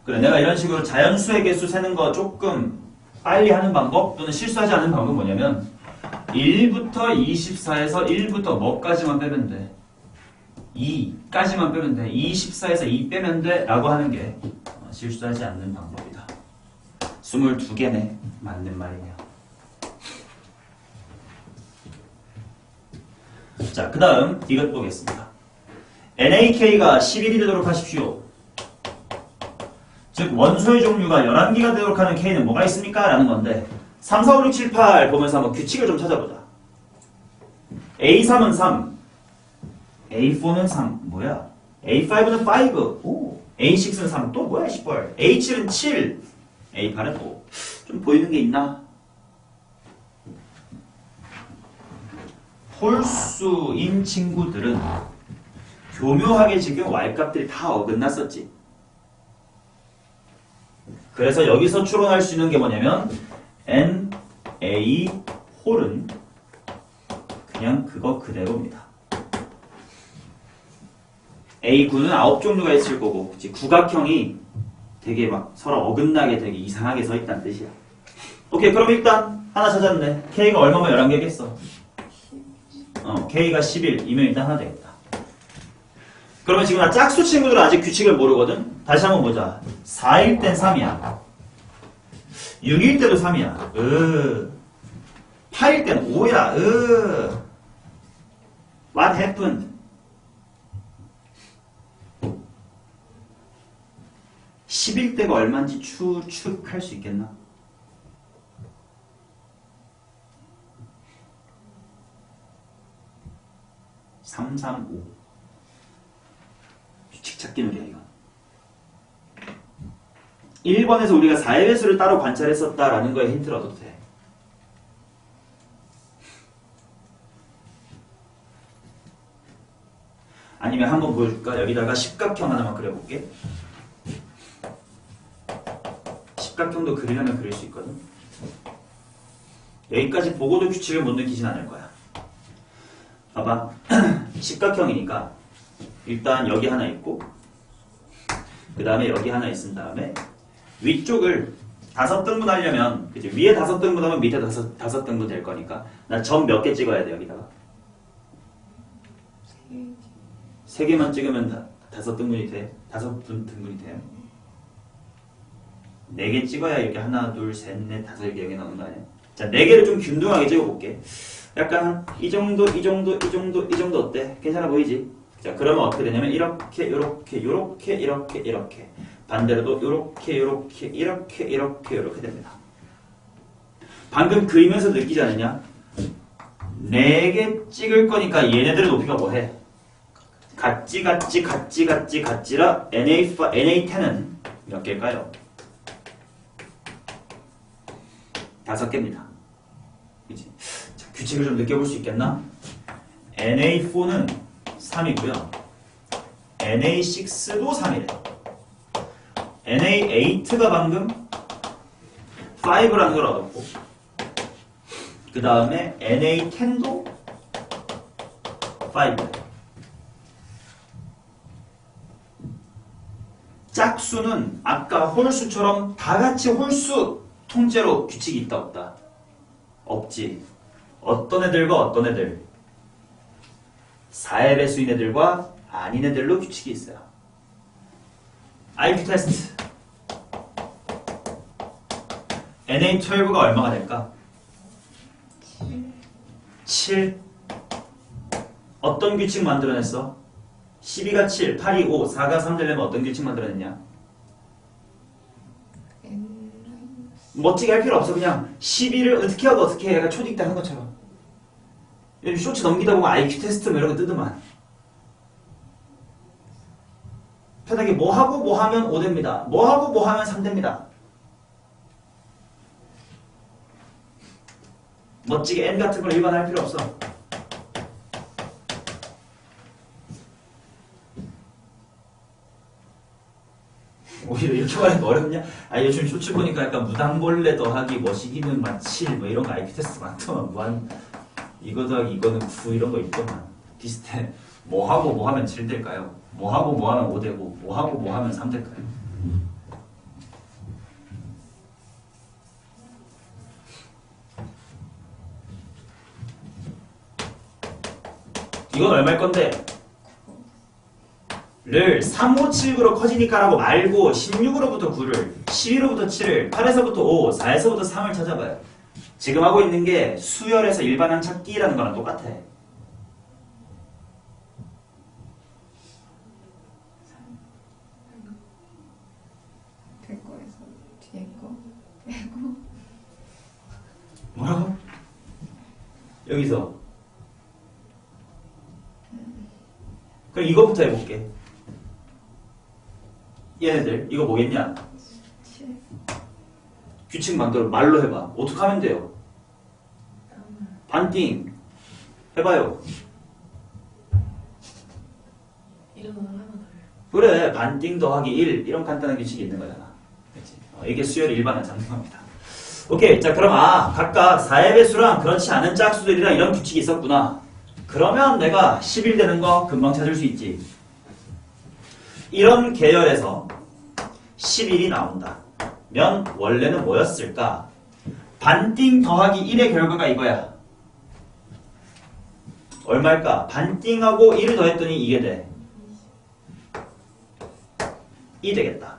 그래, 내가 이런 식으로 자연수의 개수 세는 거 조금 빨리 하는 방법 또는 실수하지 않는 방법은 뭐냐면 1부터 24에서 1부터 뭐까지만 빼면 돼? 2까지만 빼면 돼. 24에서 2 빼면 돼 라고 하는 게 실수하지 않는 방법이다. 22개네. 맞는 말이네요. 자, 그 다음 이것 보겠습니다. NAK가 11이 되도록 하십시오. 즉 원소의 종류가 11개가 되도록 하는 K는 뭐가 있습니까? 라는 건데 3, 4, 5, 6, 7, 8 보면서 한번 규칙을 좀 찾아보자. A3은 3, A4는 3, 뭐야? A5는 5, 오. A6는 3, 또 뭐야? 18, A7은 7, A8은 5. 좀 보이는 게 있나? 홀수인 친구들은 교묘하게 지금 Y값들이 다 어긋났었지. 그래서 여기서 추론할 수 있는 게 뭐냐면 N, A, 홀은 그냥 그거 그대로입니다. A9는 9종류가 있을 거고 구각형이 되게 막 서로 어긋나게 되게 이상하게 서 있다는 뜻이야. 오케이, 그럼 일단 하나 찾았네. K가 얼마면 11개겠어? K가 11이면 일단 하나 되겠다. 그러면 지금 나 짝수 친구들은 아직 규칙을 모르거든? 다시 한번 보자. 4일 땐 3이야. 6일 때도 3이야. 8일 땐 5야. What happened? 10일 때가 얼마인지 추측할 수 있겠나? (3, 3, 5) 규칙 찾기 놀이야 이건. 1번에서 우리가 4의 배수를 따로 관찰했었다라는 거에 힌트를 얻어도 돼. 아니면 한번 보여줄까? 여기다가 십각형 하나만 그려볼게. 십각형도 그리려면 그릴 수 있거든. 여기까지 보고도 규칙을 못 느끼진 않을 거야. 봐봐. 십각형이니까 일단 여기 하나 있고 그 다음에 여기 하나 있은 다음에 위쪽을 5등분 하려면 그치? 위에 5등분 하면 밑에 5등분 될 거니까 나 점 몇 개 찍어야 돼 여기다가? 3개만 찍으면 5등분이 돼. 5등분이 돼요. 4개 찍어야 이렇게 하나, 둘, 셋, 넷, 5개 여기 나오는 거 아니야? 자, 4개를 좀 균등하게 찍어볼게. 약간 이 정도 어때? 괜찮아 보이지? 자, 그러면 어떻게 되냐면 이렇게 반대로도 이렇게 됩니다. 방금 그리면서 느끼지 않느냐? 4개 찍을 거니까 얘네들의 높이가 뭐해? 같지라 NA10은 몇 개일까요? 5개입니다. 그치? 자, 규칙을 좀 느껴볼 수 있겠나? NA4는 3이고요. NA6도 3이래. NA8가 방금 5라는 걸 얻었고 그 다음에 NA10도 5래. 짝수는 아까 홀수처럼 다같이 홀수 통째로 규칙이 있다 없다? 없지. 어떤 애들과 어떤 애들? 4의 배수인 애들과 아닌 애들로 규칙이 있어요. IQ 테스트. NA12가 얼마가 될까? 7. 7. 어떤 규칙 만들어냈어? 12가 7, 8이 5, 4가 3 되려면 어떤 규칙 만들어냈냐? N 멋지게 할 필요 없어. 그냥 12를 어떻게 하고 어떻게 해. 약간 초딩 때 하는 것처럼. 요즘 쇼츠 넘기다 보면 IQ 테스트 뭐 이런 거 뜨더만. 편하게 뭐 하고 뭐 하면 5 됩니다. 뭐 하고 뭐 하면 3 됩니다. 멋지게 N 같은 걸 일반화할 필요 없어. 오히려 이렇게 말하니까 어렵냐? 아 요즘 쇼츠 보니까 약간 무당벌레 더하기 머시기는 만 7, 뭐 이런 거 IQ 테스트 많더만. 무한 이거 더하기 이거는 9 이런 거 있더만. 비슷해. 뭐 하고 뭐 하면 7 될까요? 뭐 하고 뭐 하면 5 되고 뭐 하고 뭐 하면 3 될까요? 이건 얼마일 건데? 를 3, 5, 7구로 커지니까라고 말고 16으로부터 9를 12로부터 7을 8에서부터 5, 4에서부터 3을 찾아봐요. 지금 하고 있는 게 수열에서 일반항 찾기라는 거랑 똑같아. 될 거에서 뒤에 거 빼고 뭐라고? 여기서 그럼 이거부터 해볼게. 얘네들 이거 뭐겠냐? 7. 규칙 만들어 말로 해봐. 어떻게 하면 돼요? 반띵 해봐요. 이름은 하나 더요. 그래 반띵 더하기 1 이런 간단한 규칙이 있는 거잖아. 그치? 이게 수열 일반을 잡는 겁니다. 오케이. 자 그럼 각각 4의 배수랑 그렇지 않은 짝수들이랑 이런 규칙이 있었구나. 그러면 내가 11 되는 거 금방 찾을 수 있지. 이런 계열에서 11이 나온다 면 원래는 뭐였을까? 반띵 더하기 1의 결과가 이거야. 얼마일까? 반띵하고 1을 더했더니 이게 돼. 2 되겠다.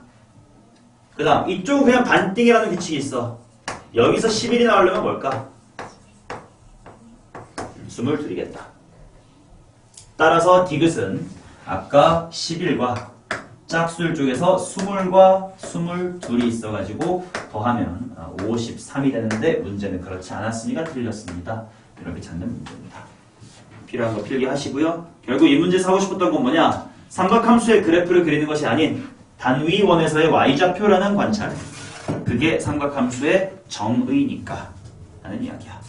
그 다음 이쪽은 그냥 반띵이라는 규칙이 있어. 여기서 11이 나오려면 뭘까? 22이겠다. 따라서 디귿은 아까 11과 짝수들 쪽에서 20과 22이 있어가지고 더하면 53이 되는데 문제는 그렇지 않았으니까 틀렸습니다. 이렇게 찾는 문제입니다. 필요한 거 필기하시고요. 결국 이 문제에서 하고 싶었던 건 뭐냐? 삼각함수의 그래프를 그리는 것이 아닌 단위원에서의 y좌표라는 관찰. 그게 삼각함수의 정의니까 하는 이야기야.